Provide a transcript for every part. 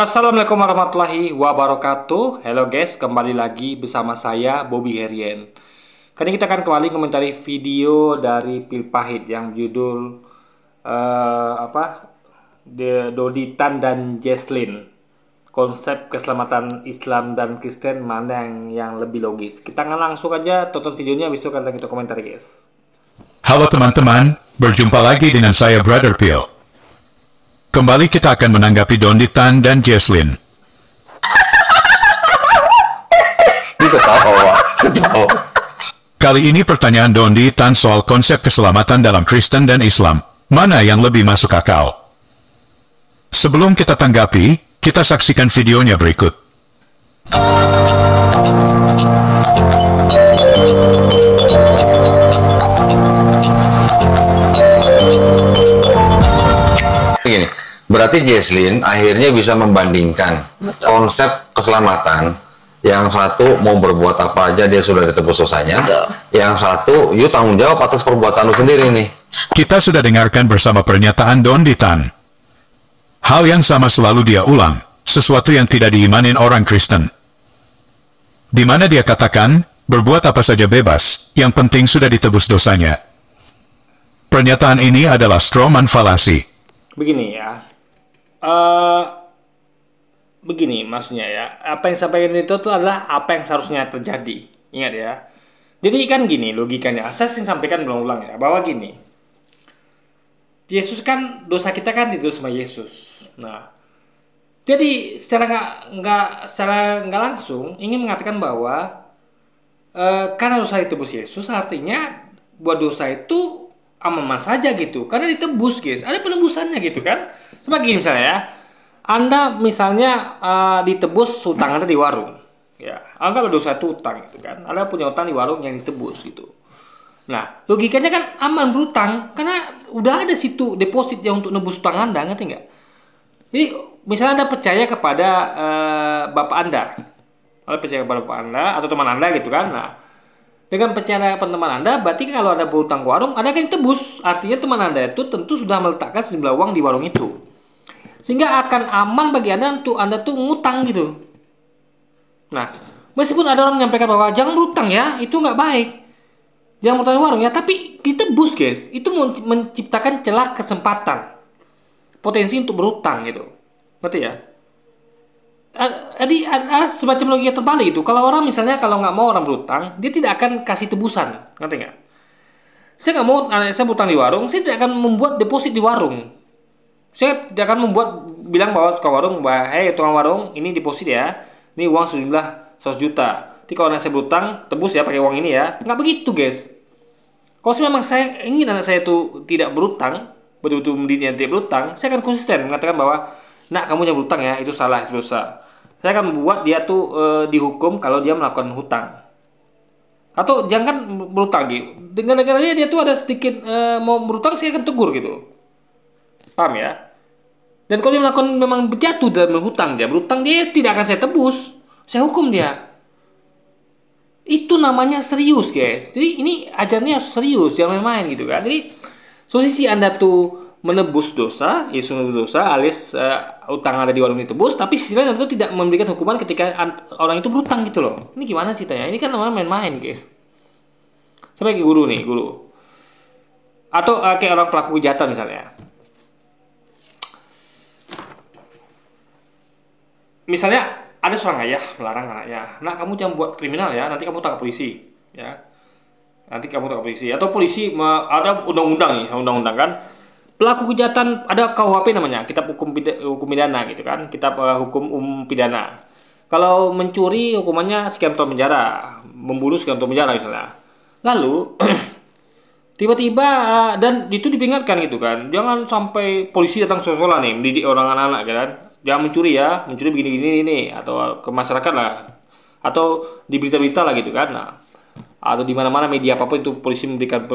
Assalamualaikum warahmatullahi wabarakatuh. Halo guys, kembali lagi bersama saya Bobby Herien. Kali ini kita akan kembali komentari video dari Pil Pahit yang judul Doditan dan Jesslyn. Konsep keselamatan Islam dan Kristen mana yang lebih logis? Kita akan langsung aja tonton videonya, habis itu kita komentari guys. Halo teman-teman, berjumpa lagi dengan saya Brother Pil. Kembali kita akan menanggapi Doditan dan Jesslyn. Ketawa. Kali ini pertanyaan Doditan soal konsep keselamatan dalam Kristen dan Islam. Mana yang lebih masuk akal? Sebelum kita tanggapi, kita saksikan videonya berikut. Gini, berarti Jesslyn akhirnya bisa membandingkan konsep keselamatan. Yang satu mau berbuat apa aja dia sudah ditebus dosanya. Yang satu, you tanggung jawab atas perbuatan lu sendiri nih. Kita sudah dengarkan bersama pernyataan Doditan. Hal yang sama selalu dia ulang, sesuatu yang tidak diimanin orang Kristen. Di mana dia katakan, berbuat apa saja bebas, yang penting sudah ditebus dosanya. Pernyataan ini adalah strawman falasi. Begini ya, begini maksudnya ya, apa yang disampaikan itu tuh adalah apa yang seharusnya terjadi. Ingat ya. Jadi kan gini logikanya, saya sering sampaikan berulang-ulang ya, bahwa gini, Yesus kan, dosa kita kan ditebus sama Yesus. Nah, jadi secara nggak langsung ingin mengatakan bahwa karena dosa ditebus Yesus, artinya buat dosa itu aman-aman saja gitu, karena ditebus guys, ada penebusannya gitu kan. Sebagai misalnya ya, Anda misalnya ditebus hutang Anda di warung ya, anggap dosa itu hutang gitu kan, Anda punya hutang di warung yang ditebus gitu. Nah logikanya kan aman berutang, karena udah ada situ deposit yang untuk nebus hutang Anda, ngerti nggak? Jadi misalnya Anda percaya kepada bapak Anda kepada bapak Anda atau teman Anda gitu kan. Nah dengan percaya teman Anda, berarti kalau Anda berutang ke warung, Anda akan ditebus. Artinya teman Anda itu tentu sudah meletakkan sejumlah uang di warung itu. Sehingga akan aman bagi Anda untuk Anda tuh ngutang gitu. Nah, meskipun ada orang menyampaikan bahwa jangan berutang ya, itu nggak baik. Jangan berutang di warung ya, tapi ditebus guys. Itu menciptakan celah kesempatan. Potensi untuk berutang gitu. Ngerti ya? Jadi ada semacam logika terbalik itu. Kalau orang misalnya kalau nggak mau orang berutang, dia tidak akan kasih tebusan, ngerti nggak? Saya nggak mau saya berutang di warung, saya tidak akan membuat deposit di warung. Saya tidak akan bilang bahwa ke warung, hei tukang warung, ini deposit ya, ini uang sejumlah 100 juta. Jadi kalau anak saya berutang, tebus ya pakai uang ini ya. Nggak begitu guys. Kalau memang saya ingin anak saya itu tidak berutang, betul-betul mendidiknya tidak berutang, saya akan konsisten mengatakan bahwa nak, kamu jangan berutang ya, itu salah, itu dosa. Saya akan membuat dia tuh dihukum kalau dia melakukan hutang. Atau jangan berutang gitu. Dengan negaranya dia tuh ada sedikit mau berutang, saya akan tegur gitu. Paham ya? Dan kalau dia melakukan memang berjatuh dalam berhutang, dia berutang, dia tidak akan saya tebus. Saya hukum dia. Itu namanya serius guys. Jadi ini ajarnya serius, jangan main-main gitu kan. Jadi posisi Anda tuh menebus dosa, Yesus menebus dosa, alias utang ada di warung ditebus, tapi sisi lain itu tidak memberikan hukuman ketika orang itu berutang gitu loh. Ini gimana ceritanya? Ini kan namanya main-main guys. Sampai kayak guru nih, guru. Atau kayak orang pelaku kejahatan misalnya. Misalnya ada seorang ayah melarang anaknya, nak kamu jangan buat kriminal ya, nanti kamu tangkap polisi, ya. Nanti kamu tangkap polisi. Atau polisi ada undang-undang nih, undang-undang kan. Pelaku kejahatan ada KUHP namanya, Kitab Hukum Pidana gitu kan, Kitab Hukum Pidana. Kalau mencuri hukumannya sekian tahun penjara, membunuh sekian tahun penjara misalnya. Lalu tiba-tiba dan itu diperingatkan gitu kan, jangan sampai polisi datang sekolah nih mendidik orang anak-anak gitu kan. Jangan mencuri ya, mencuri begini-gini ini atau ke masyarakat lah. Atau di berita-berita lah gitu kan. Nah, atau di mana-mana media apapun itu polisi memberikan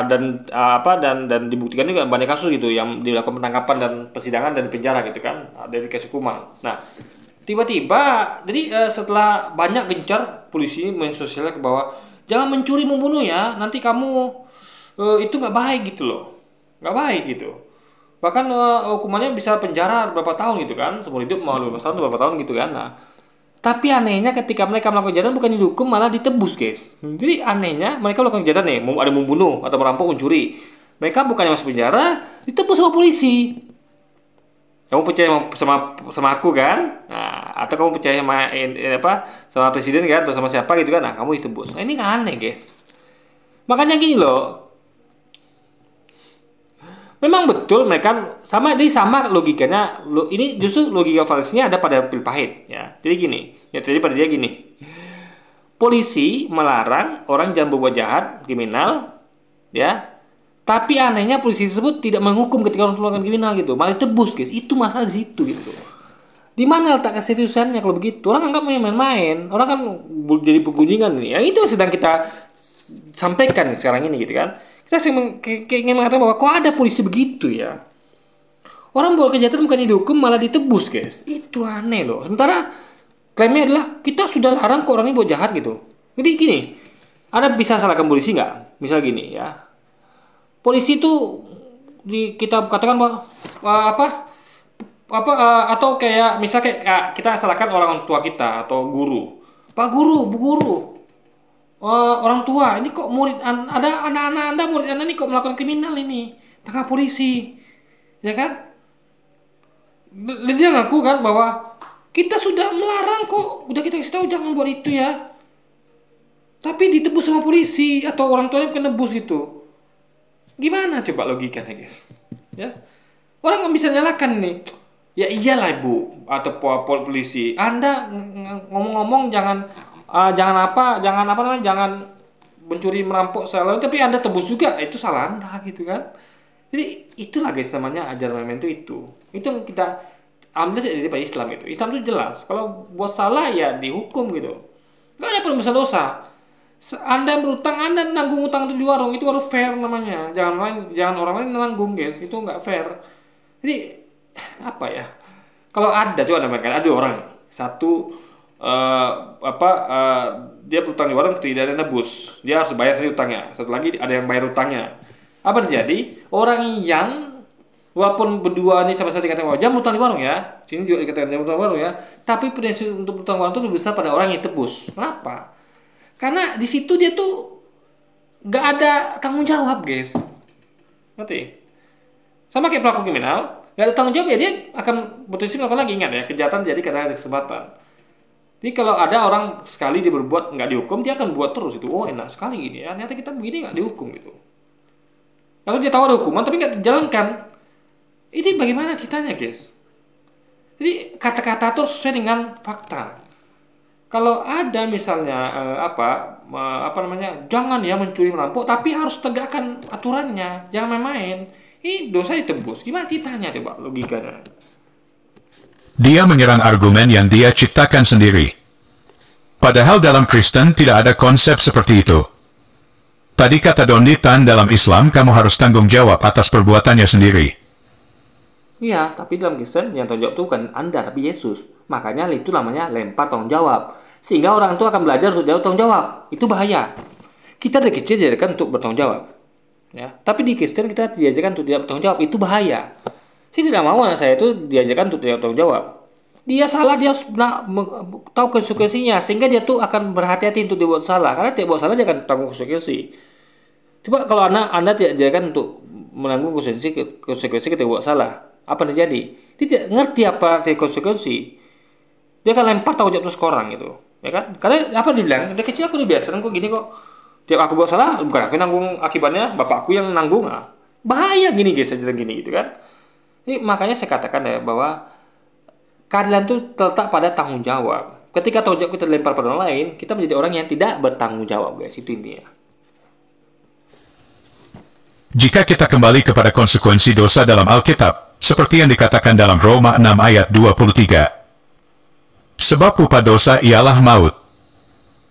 dan dibuktikan juga banyak kasus gitu yang dilakukan penangkapan dan persidangan dan penjara gitu kan, dari kasus hukuman. Nah tiba-tiba jadi setelah banyak gencar polisi mensosialisasikan ke bawah, jangan mencuri membunuh ya, nanti kamu itu nggak baik gitu loh, nggak baik gitu. Bahkan hukumannya bisa penjara berapa tahun gitu kan, seumur hidup mau 15 tahun berapa tahun gitu kan. Nah, tapi anehnya ketika mereka melakukan kejahatan bukan dihukum malah ditebus guys. Jadi anehnya mereka melakukan kejahatan nih, ada membunuh atau merampok, mencuri. Mereka bukannya masuk penjara, ditebus sama polisi. Kamu percaya sama aku kan? Nah, atau kamu percaya sama sama presiden kan atau sama siapa gitu kan? Nah, kamu ditebus. Nah, ini kan aneh guys. Makanya gini loh. Memang betul mereka sama logikanya. Ini justru logika falasnya ada pada pil pahit ya. Jadi gini, ya jadi pada dia gini. Polisi melarang orang jangan berbuat jahat, kriminal, ya. Tapi anehnya polisi tersebut tidak menghukum ketika orang melakukan kriminal gitu, malah tebus guys. Itu masalah di situ gitu. Di mana letak keseriusannya kalau begitu? Orang anggap main-main. Orang kan jadi pegunjingan nih. Yang itu yang sedang kita sampaikan sekarang ini gitu kan. Kita ingin mengatakan bahwa kok ada polisi begitu ya. Orang buat kejahatan bukan dihukum malah ditebus guys. Itu aneh loh. Sementara klaimnya adalah kita sudah larang kok orang ini buat jahat gitu. Jadi gini, Anda bisa salahkan polisi nggak? Misal gini ya. Polisi itu kita katakan bahwa atau kayak misal kayak kita salahkan orang tua kita atau guru. Pak guru, Bu guru. Orang tua, ini kok ada anak-anak Anda, murid Anda ini kok melakukan kriminal ini, tangkap polisi, ya kan? Dia ngaku kan bahwa kita sudah melarang kok, udah kita kasih tahu jangan buat itu ya, tapi ditebus sama polisi atau orang tuanya bukan nebus itu. Gimana coba logikanya guys? Ya, orang nggak bisa nyalakan nih. Ya iyalah Bu atau polisi, Anda ngomong-ngomong jangan mencuri merampok salah, tapi Anda tebus juga, itu salah Anda gitu kan. Jadi itulah guys namanya ajaran main itu yang kita ambil dari Islam itu. Islam itu jelas kalau buat salah ya dihukum gitu, nggak ada penembusan dosa. Anda berutang, Anda nanggung utang itu di warung, itu baru fair namanya. Jangan orang lain nanggung guys, itu nggak fair. Jadi apa ya, kalau ada orang satu dia berutang di warung tidak ada nebus, dia harus bayar sendiri utangnya. Satu lagi ada yang bayar utangnya. Apa terjadi? Orang yang walaupun berdua ini sama-sama dikatakan bahwa jangan berutang di warung ya, sini juga dikatakan jangan berutang di warung ya, tapi prinsip untuk berutang di warung itu lebih besar pada orang yang tebus. Kenapa? Karena di situ dia tuh nggak ada tanggung jawab guys, ngerti? Sama kayak pelaku kriminal, nggak ada tanggung jawab ya dia akan bertujuan melakukan lagi. Ingat ya, kejahatan jadi karena ada kesempatan. Jadi kalau ada orang sekali dia berbuat nggak dihukum, dia akan buat terus itu. Oh enak sekali gini ya, ternyata kita begini nggak dihukum gitu. Lalu dia tahu ada hukuman tapi nggak dijalankan. Ini bagaimana ceritanya guys? Jadi kata-kata itu sesuai dengan fakta. Kalau ada misalnya jangan ya mencuri merampok, tapi harus tegakkan aturannya, jangan main-main. Ini dosa ditebus. Gimana ceritanya coba logikanya? Dia menyerang argumen yang dia ciptakan sendiri. Padahal dalam Kristen tidak ada konsep seperti itu. Tadi kata Donditan, dalam Islam kamu harus tanggung jawab atas perbuatannya sendiri. Iya, tapi dalam Kristen yang tanggung jawab itu bukan Anda, tapi Yesus. Makanya itu namanya lempar tanggung jawab. Sehingga orang itu akan belajar untuk tanggung jawab. Itu bahaya. Kita dari kecil diajarkan untuk bertanggung jawab. Ya, tapi di Kristen kita diajarkan untuk tidak bertanggung jawab. Itu bahaya. Saya tidak mau anak saya itu diajarkan untuk tidak bertanggung jawab. Dia salah, dia harus tahu konsekuensinya, sehingga dia tuh akan berhati-hati untuk dibuat salah. Karena tidak buat salah dia akan tanggung konsekuensi. Coba kalau anda tidak diajarkan untuk menanggung konsekuensi ketika buat salah, apa yang terjadi? Dia tidak ngerti apa arti konsekuensi. Dia akan lempar tanggung jawab terus ke orang gitu, ya kan? Karena apa dia bilang? Dari kecil aku udah biasa kok gini kok. Tiap aku buat salah, bukan aku yang nanggung akibatnya, bapakku yang nanggung. Bahaya gini guys, ajaran gini gitu kan. Jadi makanya saya katakan ya bahwa keadilan itu terletak pada tanggung jawab. Ketika tanggung jawab kita dilempar pada orang lain, kita menjadi orang yang tidak bertanggung jawab guys, itu intinya. Jika kita kembali kepada konsekuensi dosa dalam Alkitab, seperti yang dikatakan dalam Roma 6 ayat 23. Sebab upah dosa ialah maut.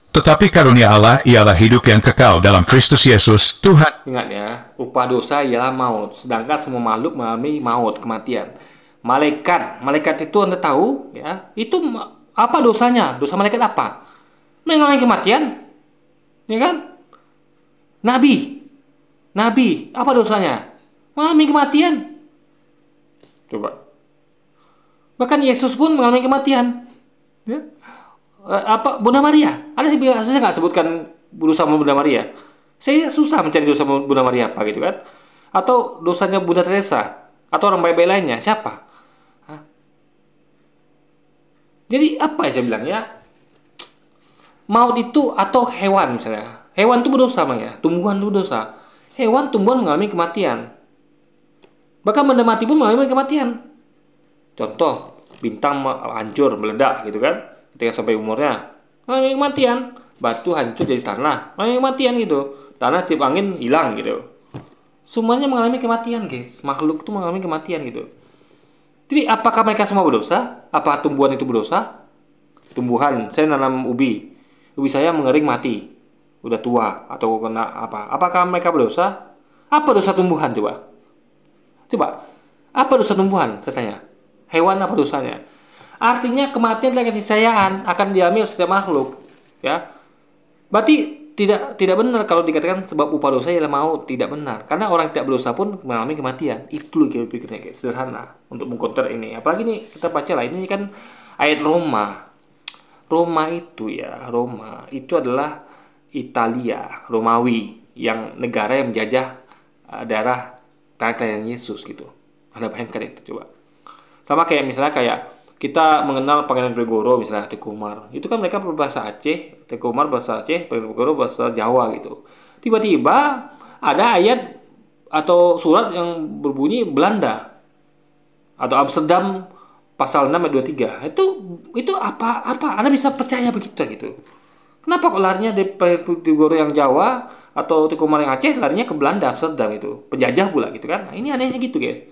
Tetapi karunia Allah ialah hidup yang kekal dalam Kristus Yesus, Tuhan. Ingat ya, upah dosa ialah maut. Sedangkan semua makhluk mengalami maut, kematian. Malaikat itu Anda tahu ya, itu apa dosanya? Dosa malaikat apa? Mengalami kematian. Ya kan? Nabi, apa dosanya? Mengalami kematian. Coba. Bahkan Yesus pun mengalami kematian. Ya. Bunda Maria? Ada saya nggak sebutkan dosa Bunda Maria. Saya susah mencari dosa Bunda Maria apa gitu kan? Atau dosanya Bunda Teresa? Atau orang baik-baik lainnya? Siapa? Hah? Jadi apa ya saya bilang ya? Maut itu atau hewan misalnya. Hewan itu berdosa ya. Tumbuhan itu berdosa. Hewan, tumbuhan mengalami kematian. Bahkan benda mati pun mengalami kematian. Contoh, bintang hancur, meledak gitu kan. Ketika sampai umurnya, mengalami kematian. Batu hancur jadi tanah, mengalami kematian gitu. Tanah tiup angin hilang gitu. Semuanya mengalami kematian guys. Makhluk itu mengalami kematian gitu. Jadi apakah mereka semua berdosa? Apa tumbuhan itu berdosa? Tumbuhan, saya nanam ubi. Ubi saya mengering mati. Udah tua atau kena apa? Apakah mereka berdosa? Apa dosa tumbuhan coba? Coba. Apa dosa tumbuhan? Saya tanya. Hewan apa dosanya? Artinya kematian adalah keniscayaan akan diambil setiap makhluk. Ya. Berarti tidak benar kalau dikatakan sebab upah dosa ialah maut. Tidak benar. Karena orang tidak berdosa pun mengalami kematian. Itu loh pikirnya guys. Sederhana untuk mengkonter ini. Apalagi nih kita baca lah. Ini kan ayat Roma. Roma itu adalah Italia, Romawi, yang negara yang menjajah daerah tanah kelahiran Yesus gitu. Anda bayangkan itu coba. Sama kayak misalnya kita mengenal Pangeran Diponegoro misalnya Teguh Umar. Itu kan mereka berbahasa Aceh, Teguh Umar bahasa Aceh, Pangeran Diponegoro bahasa Jawa gitu. Tiba-tiba ada ayat atau surat yang berbunyi Belanda atau Amsterdam pasal 6 ayat 23. Itu apa? Anda bisa percaya begitu gitu. Kenapa kok larinya dari Diponegoro yang Jawa atau Teguh Umar yang Aceh larinya ke Belanda, Amsterdam itu? Penjajah pula gitu kan. Nah, ini anehnya gitu, guys.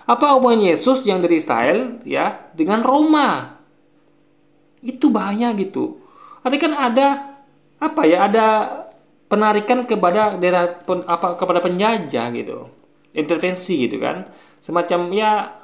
Apa hubungan Yesus yang dari Israel ya dengan Roma? Itu bahaya gitu. Artinya kan ada penarikan kepada daerah kepada penjajah gitu. Intervensi gitu kan. Semacam ya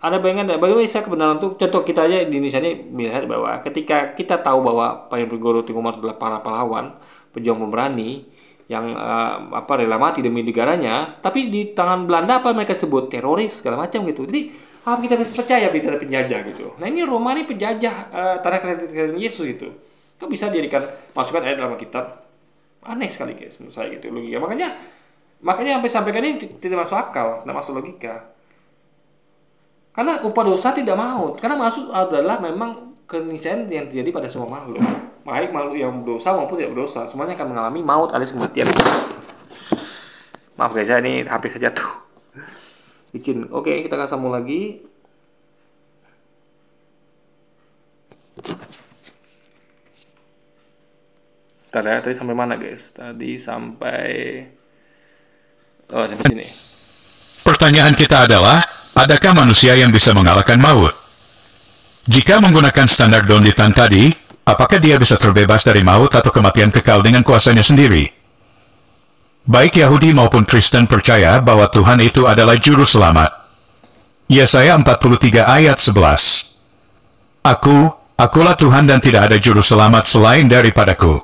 ada bayangan bagaimana saya kebenaran itu. Contoh kita aja di Indonesia ini melihat bahwa ketika kita tahu bahwa Pangeran Diponegoro Teguh Umar adalah para pahlawan, pejuang pemberani yang rela mati demi negaranya, tapi di tangan Belanda apa mereka sebut teroris segala macam gitu. Jadi apa kita bisa percaya berita penjajah gitu. Nah ini Roma ini penjajah tanah kelahiran Yesus gitu. Itu bisa dijadikan masukan ayat dalam kitab. Aneh sekali guys menurut saya gitu logika. Makanya sampai sampaikan ini tidak masuk akal, tidak masuk logika. Karena upah dosa tidak maut. Karena maksud adalah memang keniscayaan yang terjadi pada semua makhluk. Baik makhluk yang berdosa maupun tidak berdosa. Semuanya akan mengalami maut alias kematian. Maaf guys, ini HP saya jatuh. Izin. Oke, kita akan sambung lagi. Tadi sampai mana guys? Tadi sampai di sini. Pertanyaan kita adalah, adakah manusia yang bisa mengalahkan maut? Jika menggunakan standar Don Litan tadi, apakah dia bisa terbebas dari maut atau kematian kekal dengan kuasanya sendiri? Baik Yahudi maupun Kristen percaya bahwa Tuhan itu adalah juru selamat. Yesaya 43 ayat 11. Akulah Tuhan dan tidak ada juru selamat selain daripadaku.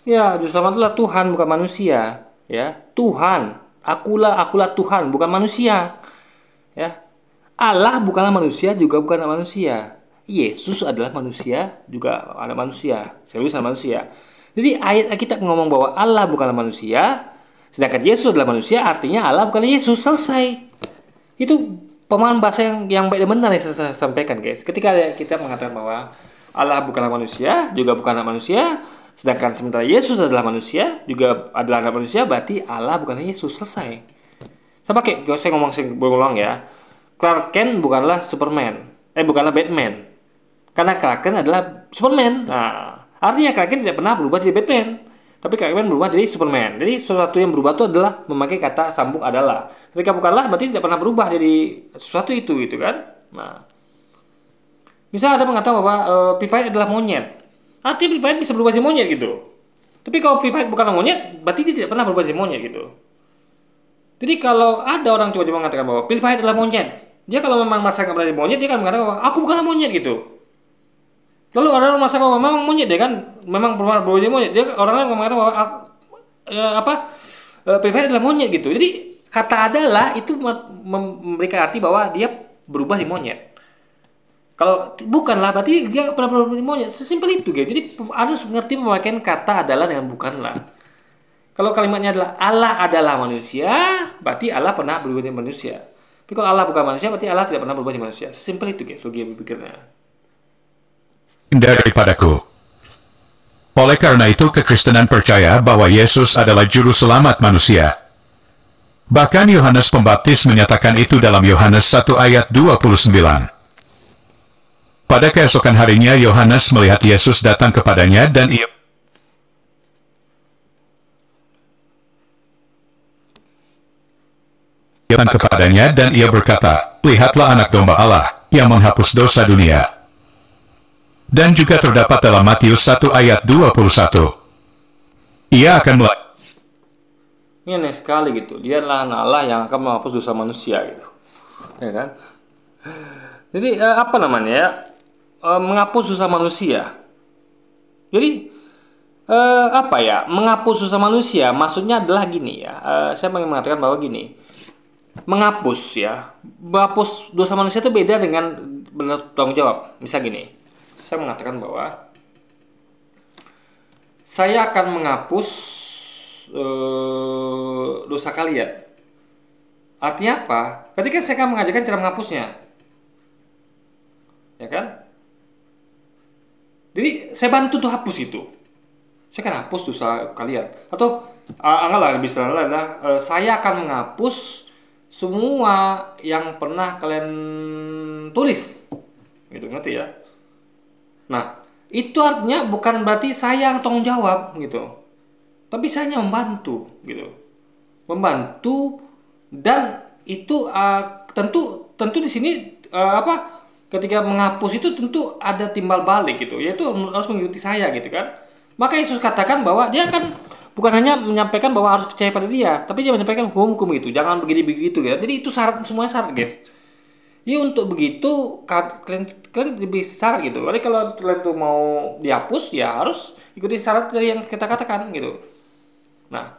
Ya, juru selamat itulah Tuhan, bukan manusia. Ya, Tuhan. Akulah Tuhan, bukan manusia. Ya, Allah bukanlah manusia, juga bukan anak manusia. Yesus adalah manusia, juga anak manusia. Serius anak manusia. Jadi ayat kita ngomong bahwa Allah bukanlah manusia, sedangkan Yesus adalah manusia, artinya Allah bukanlah Yesus. Selesai. Itu pemahaman bahasa yang baik dan benar yang saya sampaikan guys. Ketika kita mengatakan bahwa Allah bukanlah manusia, juga bukan anak manusia, sedangkan sementara Yesus adalah manusia, juga adalah anak manusia, berarti Allah bukanlah Yesus. Selesai. Sama kayak saya ngomong berulang ya. Clark Kent bukanlah Superman. Bukanlah Batman. Karena Clark Kent adalah Superman. Nah, artinya Clark Kent tidak pernah berubah jadi Batman. Tapi Clark Kent berubah jadi Superman. Jadi sesuatu yang berubah itu adalah memakai kata sambung adalah. Ketika bukanlah berarti tidak pernah berubah jadi sesuatu itu gitu kan. Nah, misal ada mengatakan bahwa Pipait adalah monyet. Artinya Pipait bisa berubah jadi monyet gitu. Tapi kalau Pipait bukanlah monyet, berarti dia tidak pernah berubah jadi monyet gitu. Jadi kalau ada orang coba-coba mengatakan bahwa Pipait adalah monyet, dia kalau memang merasa nggak berani monyet, dia akan mengatakan bahwa aku bukanlah monyet gitu. Lalu orang merasa bahwa memang monyet, dia kan memang berubah jadi monyet, dia orang lain mengatakan bahwa Pipait adalah monyet gitu. Jadi kata adalah itu memberikan arti bahwa dia berubah di monyet. Kalau bukanlah berarti dia pernah berubah di monyet. Sesimpel itu guys. Jadi harus mengerti pemakaian kata adalah dengan bukanlah. Kalau kalimatnya adalah Allah adalah manusia, berarti Allah pernah berubah di manusia. Tapi kalau Allah bukan manusia, berarti Allah tidak pernah berubah di manusia. Sesimpel itu guys, logika berpikirnya. Daripadaku. Oleh karena itu kekristenan percaya bahwa Yesus adalah juru selamat manusia. Bahkan Yohanes Pembaptis menyatakan itu dalam Yohanes 1 ayat 29. Pada keesokan harinya Yohanes melihat Yesus datang kepadanya dan ia berkata, "Lihatlah anak domba Allah yang menghapus dosa dunia." Dan juga terdapat dalam Matius 1 ayat 21. Ia akan Ini aneh sekali gitu. Dialah anak Allah yang akan menghapus dosa manusia gitu. Ya kan? Jadi apa namanya ya? Menghapus dosa manusia. Jadi apa ya? Menghapus dosa manusia maksudnya adalah gini ya. Saya ingin mengatakan bahwa gini. Menghapus ya. Menghapus dosa manusia itu beda dengan bertanggung jawab. Misal gini. Saya mengatakan bahwa saya akan menghapus dosa kalian. Artinya apa? Ketika saya akan mengajarkan cara menghapusnya, ya kan? Jadi saya bantu tuh hapus itu. Saya akan hapus dosa kalian. Atau anggaplah lebih sederhana adalah saya akan menghapus semua yang pernah kalian tulis. Gitu, ngerti ya? Nah, itu artinya bukan berarti saya yang tanggung jawab gitu. Tapi saya hanya membantu gitu. Membantu dan itu tentu di sini ketika menghapus itu tentu ada timbal balik gitu. Yaitu harus mengikuti saya gitu kan. Maka Yesus katakan bahwa dia akan bukan hanya menyampaikan bahwa harus percaya pada dia, tapi dia menyampaikan hukum-hukum itu. Jangan begini begitu ya. Jadi itu syarat, semuanya syarat, guys. Ya untuk begitu kalian lebih syarat gitu. Jadi kalau kalian tuh mau dihapus ya harus ikuti syarat dari yang kita katakan gitu. Nah,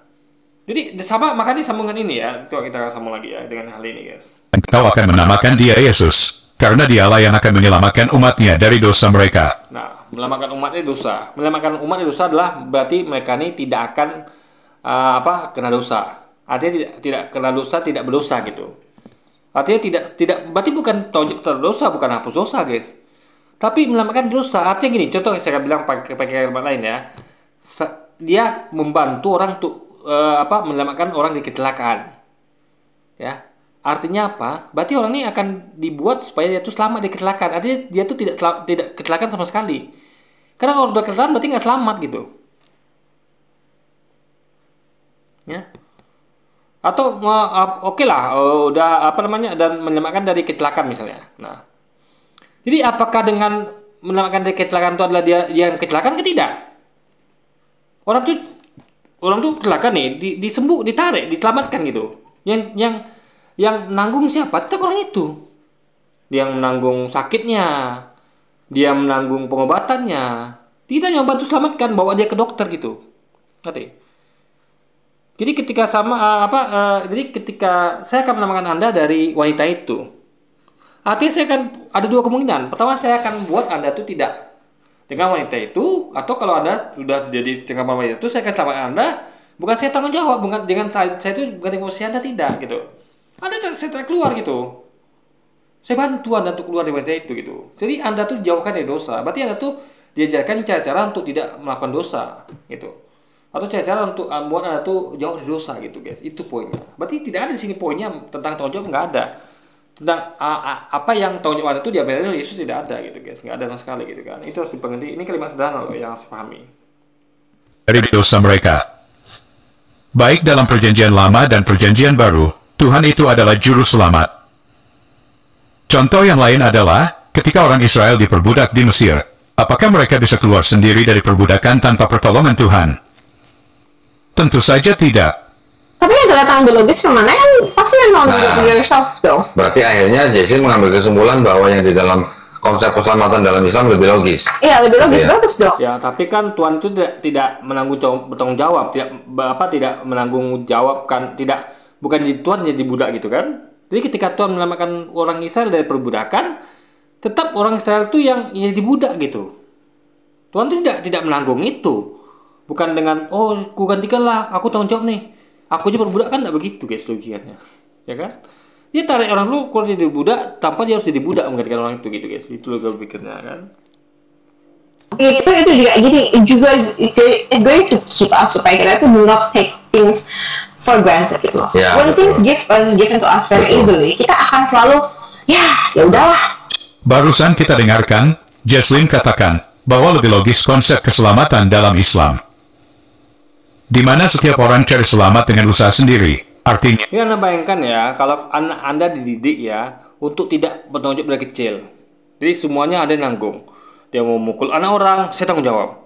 jadi sama makanya sambungan ini ya. Coba kita sambung lagi ya dengan hal ini guys. Engkau akan menamakan dia Yesus, karena dialah yang akan menyelamatkan umatnya dari dosa mereka. Nah, menyelamatkan umatnya dosa. Menyelamatkan umatnya dosa adalah berarti mereka ini tidak akan kena dosa. Artinya tidak kena dosa, tidak berdosa gitu. Artinya tidak berarti bukan terdosa, bukan hapus dosa, guys. Tapi menyelamatkan dosa. Artinya gini, contoh saya bilang pakai kalimat lain ya. Dia membantu orang untuk menyelamatkan orang dari kecelakaan. Ya. Artinya apa? Berarti orang ini akan dibuat supaya dia itu selamat dari kecelakaan. Artinya dia itu tidak kecelakaan sama sekali. Karena kalau udah kecelakaan berarti nggak selamat gitu. Ya. Atau oke lah, udah dan menyelamatkan dari kecelakaan misalnya. Nah, jadi apakah dengan menyelamatkan dari kecelakaan itu adalah dia yang kecelakaan? Tidak. Orang tuh kecelakaan nih, ditarik, diselamatkan gitu. Yang nanggung siapa? Tetap orang itu. Dia yang menanggung sakitnya, dia menanggung pengobatannya. Tidak hanya bantu selamatkan, bawa dia ke dokter gitu. Ngerti? Jadi ketika jadi ketika saya akan menyelamatkan Anda dari wanita itu, artinya saya akan ada dua kemungkinan. Pertama, saya akan buat Anda itu tidak dengan wanita itu, atau kalau Anda sudah jadi dengan wanita itu, saya akan selamatkan Anda. Bukan saya tanggung jawab, bukan dengan saya itu bukan dengan Anda tidak gitu. Saya keluar gitu. Saya bantu Anda untuk keluar dari wanita itu gitu. Jadi Anda tuh jauhkan dari dosa. Berarti Anda tuh diajarkan cara-cara untuk tidak melakukan dosa gitu. Atau cara-cara untuk membuat Anda tuh jauh dari dosa gitu guys. Itu poinnya. Berarti tidak ada di sini poinnya tentang tanggung jawab, nggak ada. Tentang apa yang tanggung jawab Anda itu diambil oleh Yesus tidak ada gitu guys. Nggak ada sama sekali gitu kan. Itu harus dipengerti. Ini kalimat sederhana loh yang harus dipahami. Dari dosa mereka. Baik dalam perjanjian lama dan perjanjian baru, Tuhan itu adalah juru selamat. Contoh yang lain adalah, ketika orang Israel diperbudak di Mesir, apakah mereka bisa keluar sendiri dari perbudakan tanpa pertolongan Tuhan? Tentu saja tidak. Tapi yang kelihatan biologis kemana kan pasti yang do yourself tuh. Berarti akhirnya Jesslyn mengambil kesimpulan bahwa yang di dalam konsep keselamatan dalam Islam lebih logis. Iya, lebih logis, ya. Bagus dong. Ya, tapi kan Tuhan itu tidak bertanggung jawab, tidak menanggung jawab, tidak bukan jadi Tuhan jadi budak gitu kan. Jadi ketika Tuhan menyelamatkan orang Israel dari perbudakan, tetap orang Israel itu yang jadi budak gitu. Tuhan tidak menanggung itu. Bukan dengan, oh, ku gantikanlah, aku tanggung jawab nih. Aku aja berbudak, kan tidak begitu guys logikanya. Ya kan? Dia tarik orang lu kalau jadi budak, tanpa dia harus jadi budak menggantikan orang itu gitu guys. Itu logika pikirnya kan. Itu juga going to keep us supaya kita tuh do not take things for granted gitu loh. Ya, When betul. things given to us very easily, kita akan selalu ya udahlah. Barusan kita dengarkan, Jesslyn katakan, bahwa lebih logis konsep keselamatan dalam Islam. Di mana setiap orang cari selamat dengan usaha sendiri. Artinya, Ini Anda bayangkan ya, kalau anak Anda dididik ya, untuk tidak bertanggung jawab dari kecil. Jadi semuanya ada yang nanggung. Dia mau mukul anak orang, saya tanggung jawab.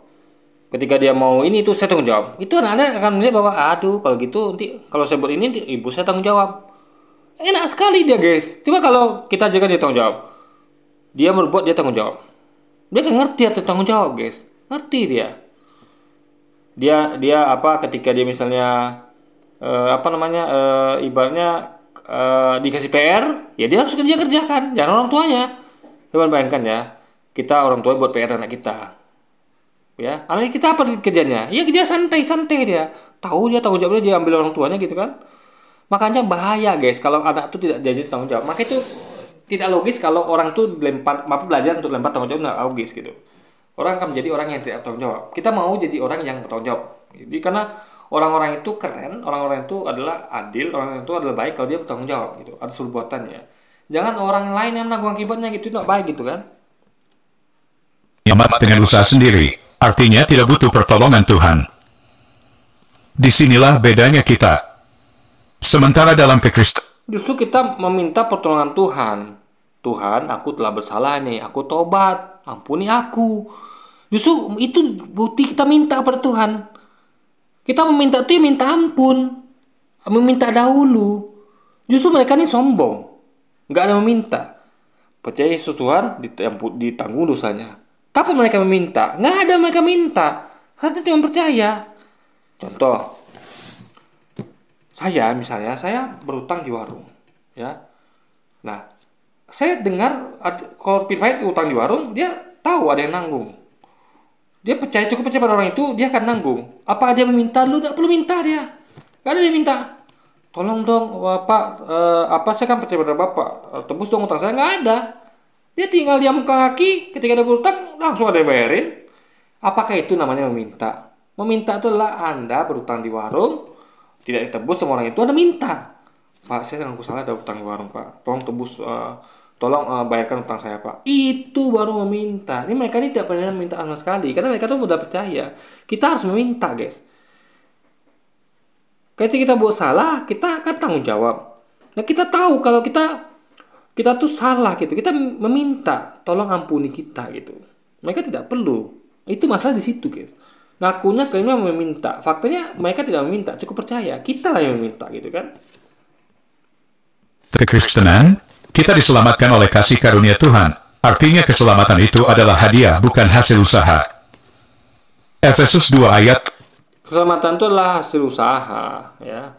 Ketika dia mau ini itu, saya tanggung jawab. Itu anak-anak akan melihat bahwa, aduh, kalau gitu, nanti kalau saya buat ini, nanti ibu saya tanggung jawab. Enak sekali dia guys. Coba kalau kita jaga dia tanggung jawab. Dia berbuat, dia tanggung jawab. Dia kan ngerti atau tanggung jawab guys. Ngerti dia. Dia apa ketika dia misalnya ibaratnya dikasih PR, ya dia harus kerjakan, jangan orang tuanya. Coba bayangkan ya, kita orang tua buat PR anak kita, ya anak kita apa kerjanya? Ya dia santai dia, tahu dia tanggung jawabnya, dia ambil orang tuanya gitu kan. Makanya bahaya guys kalau anak itu tidak jadi tanggung jawab. Maka itu tidak logis kalau orang tuh belajar untuk lempar tanggung jawab, nggak logis gitu. Orang akan menjadi orang yang tidak bertanggung jawab. Kita mau jadi orang yang bertanggung jawab. Jadi karena orang-orang itu keren, orang-orang itu adalah adil, orang itu adalah baik kalau dia bertanggung jawab gitu, atas perbuatannya. Jangan orang lain yang menanggung akibatnya gitu, itu nggak baik gitu kan. selamat dengan usaha sendiri. Artinya tidak butuh pertolongan Tuhan. Disinilah bedanya kita. Sementara dalam kekristenan, Justru kita meminta pertolongan Tuhan. Tuhan, aku telah bersalah nih, aku tobat, ampuni aku. Justru itu bukti kita minta kepada Tuhan. Kita meminta itu minta ampun, meminta dahulu. Justru mereka ini sombong, nggak ada meminta. Percaya Yesus Tuhan, ditanggung dosanya. Kapan mereka meminta? Nggak ada mereka minta. Hanya cuma percaya. Contoh, saya berutang di warung, ya. Nah, saya dengar kalau Pivait utang di warung, dia tahu ada yang nanggung. Dia cukup percaya pada orang itu, dia akan nanggung. Apa dia meminta? Lu tidak perlu minta dia. Gak ada dia minta. Tolong dong, Bapak, saya kan percaya pada Bapak. Tebus dong utang saya. Nggak ada. Dia tinggal diam kaki, ketika dia berutang, langsung ada yang bayarin. Apakah itu namanya meminta? Meminta itu adalah Anda berutang di warung, tidak ditebus sama orang itu, Anda minta. Pak, saya ngaku salah ada utang di warung, Pak. Tolong tebus, bayarkan utang saya, Pak. Itu baru meminta. Ini mereka ini tidak pernah meminta sama sekali, karena mereka tuh udah percaya. Kita harus meminta, guys. Ketika kita buat salah, kita akan tanggung jawab. Nah, kita tahu kalau kita tuh salah gitu. Kita meminta, tolong ampuni kita gitu. Mereka tidak perlu. Itu masalah di situ, guys. Ngakunya kayaknya meminta. Faktanya mereka tidak meminta, cukup percaya. Kita lah yang meminta gitu kan. kekristenan, kita diselamatkan oleh kasih karunia Tuhan. Artinya keselamatan itu adalah hadiah, bukan hasil usaha. Efesus 2 ayat. Keselamatan itu adalah hasil usaha, ya.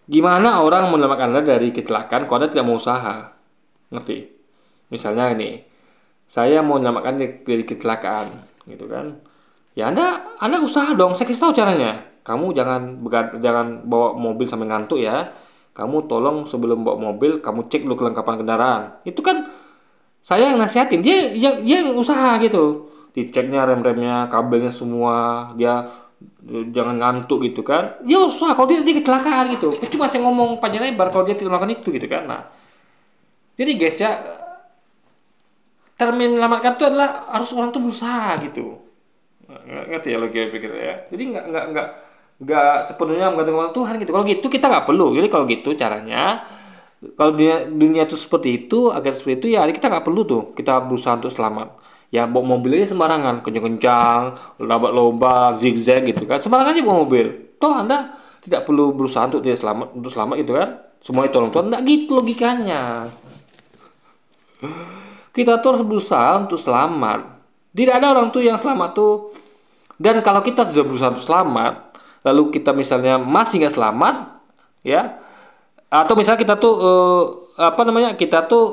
Gimana orang menyelamatkan Anda dari kecelakaan kalau Anda tidak mau usaha? Ngerti? Misalnya ini, saya mau menyelamatkan dari kecelakaan, gitu kan? Ya Anda usaha dong. Saya kasih tahu caranya. Kamu jangan bawa mobil sampai ngantuk ya. Kamu tolong sebelum bawa mobil, kamu cek dulu kelengkapan kendaraan. Itu kan saya yang nasihatin, dia yang usaha gitu. Diceknya rem-remnya, kabelnya semua, dia jangan ngantuk gitu kan. Dia usaha, kalau dia kecelakaan gitu. Cuma saya ngomong panjang lebar kalau dia tidak melakukan itu gitu kan. Nah, jadi guys ya, termin menyelamatkan itu adalah harus orang tuh berusaha gitu. Ngerti ya logika pikir ya. Jadi nggak sepenuhnya menggantung Tuhan gitu. Kalau gitu kita nggak perlu. Jadi kalau gitu caranya, kalau dunia itu seperti itu, agar seperti itu ya kita nggak perlu tuh kita berusaha untuk selamat. Ya bawa mobil aja sembarangan, kencang-kencang, lobak-lobak, zigzag gitu kan. Sembarangan aja bawa mobil. Toh Anda tidak perlu berusaha untuk selamat gitu kan. Semua itu tolong Tuhan. Nggak gitu logikanya. Kita tuh harus berusaha untuk selamat. Tidak ada orang tuh yang selamat tuh. Dan kalau kita sudah berusaha untuk selamat, lalu kita misalnya masih nggak selamat, ya atau misalnya kita tuh kita tuh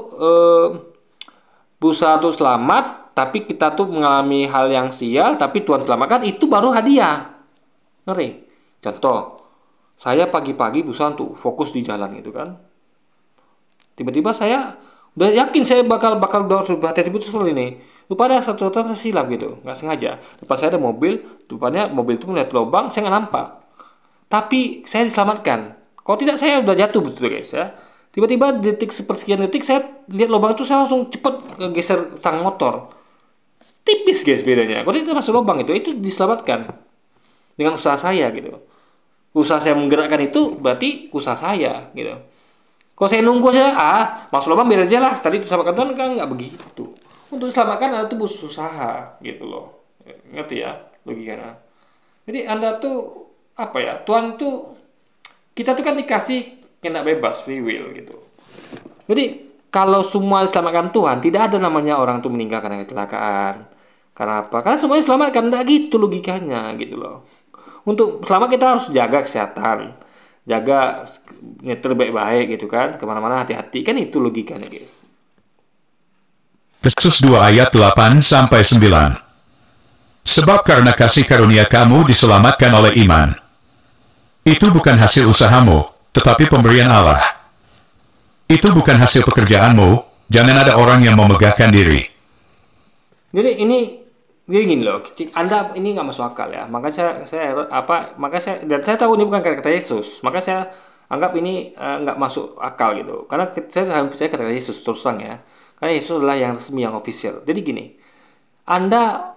berusaha untuk selamat, tapi kita tuh mengalami hal yang sial, tapi Tuhan selamatkan, itu baru hadiah. Ngerti? Contoh, saya pagi-pagi berusaha untuk fokus di jalan gitu kan. Tiba-tiba saya udah yakin saya bakal hati-hati putus ini. Lupa ada satu tersilap gitu, nggak sengaja. Depan saya ada mobil, depannya mobil itu melihat lubang, saya nggak nampak. Tapi saya diselamatkan. Kalau tidak saya udah jatuh betul guys ya. Tiba-tiba detik sepersekian detik saya lihat lubang itu, saya langsung cepet geser sang motor. Tipis guys bedanya. Kalau tidak masuk lubang itu diselamatkan dengan usaha saya gitu. Usaha saya menggerakkan itu berarti usaha saya gitu. Kalau saya nunggu aja, masuk lubang biar aja lah. Tadi diselamatkan Tuhan kan nggak begitu. Untuk diselamatkan Anda tuh butuh usaha gitu loh. Ngerti ya logikanya. Jadi Anda tuh apa ya? Tuhan tuh, kita tuh kan dikasih kena bebas, free will gitu. Jadi kalau semua diselamatkan Tuhan, tidak ada namanya orang tuh meninggal karena kecelakaan. Karena apa? Karena semuanya diselamatkan, enggak gitu logikanya gitu loh. Untuk selamat kita harus jaga kesehatan, jaga nyetir baik-baik gitu kan, kemana-mana hati-hati, kan itu logikanya guys. Efesus 2 ayat 8-9. Sebab karena kasih karunia kamu diselamatkan oleh iman. Itu bukan hasil usahamu, tetapi pemberian Allah. Itu bukan hasil pekerjaanmu, jangan ada orang yang memegahkan diri. Jadi ini gini loh, Anda ini nggak masuk akal ya. Maka saya dan saya tahu ini bukan kata Yesus. Maka saya anggap ini nggak masuk akal gitu. Karena saya percaya kata Yesus terus terang ya. Karena Yesus adalah yang resmi, yang official. Jadi gini, Anda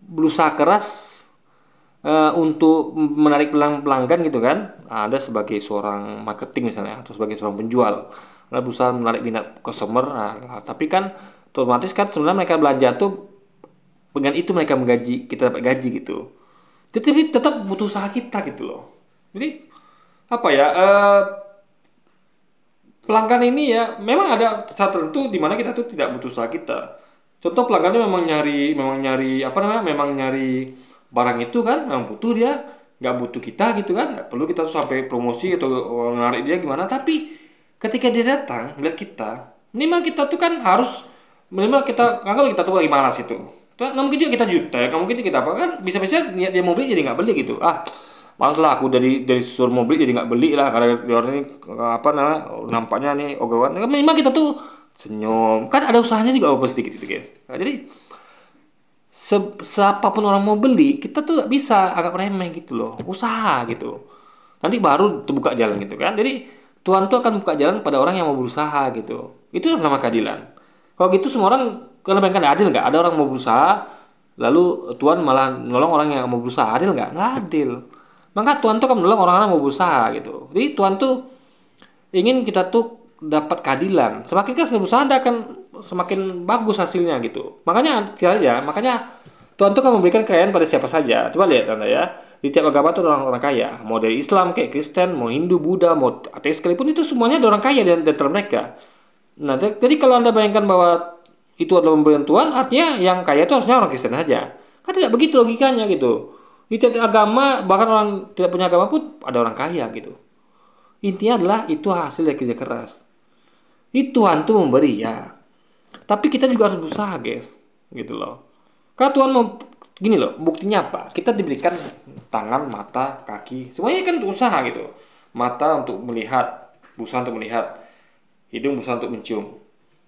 berusaha keras untuk menarik pelanggan gitu kan. Anda sebagai seorang marketing misalnya, atau sebagai seorang penjual, Anda berusaha menarik minat customer. Tapi kan otomatis kan sebenarnya mereka belanja tuh dengan itu mereka menggaji, kita dapat gaji gitu. Tapi tetap butuh usaha kita gitu loh. Jadi apa ya? Pelanggan ini ya memang ada saat tertentu di mana kita tuh tidak butuh usaha kita. Contoh pelanggannya memang nyari barang itu kan, memang butuh dia, nggak butuh kita gitu kan, nggak perlu kita tuh sampai promosi atau menarik dia gimana. Tapi ketika dia datang lihat kita, minimal kita tuh kan harus kita anggap kita tuh lagi malas itu. Nggak mungkin juga kita jutek, nggak mungkin kita apa kan, bisa-bisa niat dia mau beli jadi nggak beli gitu. Malas lah aku dari suruh mau beli jadi nggak beli lah karena orang ini nampaknya nih ogawan. Minimal kita tuh senyum, kan ada usahanya juga apa sedikit gitu guys. Nah, jadi siapapun orang mau beli, kita tuh gak bisa agak remeh gitu loh, usaha gitu. Nanti baru terbuka jalan gitu kan. Jadi Tuhan tuh akan buka jalan pada orang yang mau berusaha gitu. Itu nama keadilan. Kalau gitu semua orang, kalau bayangkan adil nggak? Ada orang mau berusaha, lalu Tuhan malah nolong orang yang mau berusaha, adil nggak? Nggak adil. Maka Tuhan tuh akan menolong orang-orang yang mau berusaha gitu. Jadi Tuhan tuh ingin kita tuh dapat keadilan. Semakin kita berusaha, Anda akan semakin bagus hasilnya gitu. Makanya Tuhan tuh akan memberikan kekayaan pada siapa saja. Coba lihat Anda ya. Di tiap agama tuh orang-orang kaya. Mau dari Islam kayak Kristen, mau Hindu, Buddha, mau ateis sekalipun, itu semuanya ada orang kaya di antara mereka. Nah, jadi kalau Anda bayangkan bahwa itu adalah pemberian Tuhan, artinya yang kaya itu harusnya orang Kristen saja. Kan tidak begitu logikanya gitu. Di tiap agama, bahkan orang tidak punya agama pun ada orang kaya gitu. Intinya adalah itu hasil dari kerja keras. Tuhan tuh memberi ya. Tapi kita juga harus berusaha guys. Gitu loh. Karena Tuhan mau, gini loh, buktinya apa? Kita diberikan tangan, mata, kaki. Semuanya kan untuk usaha gitu. Mata untuk melihat, berusaha untuk melihat. Hidung berusaha untuk mencium.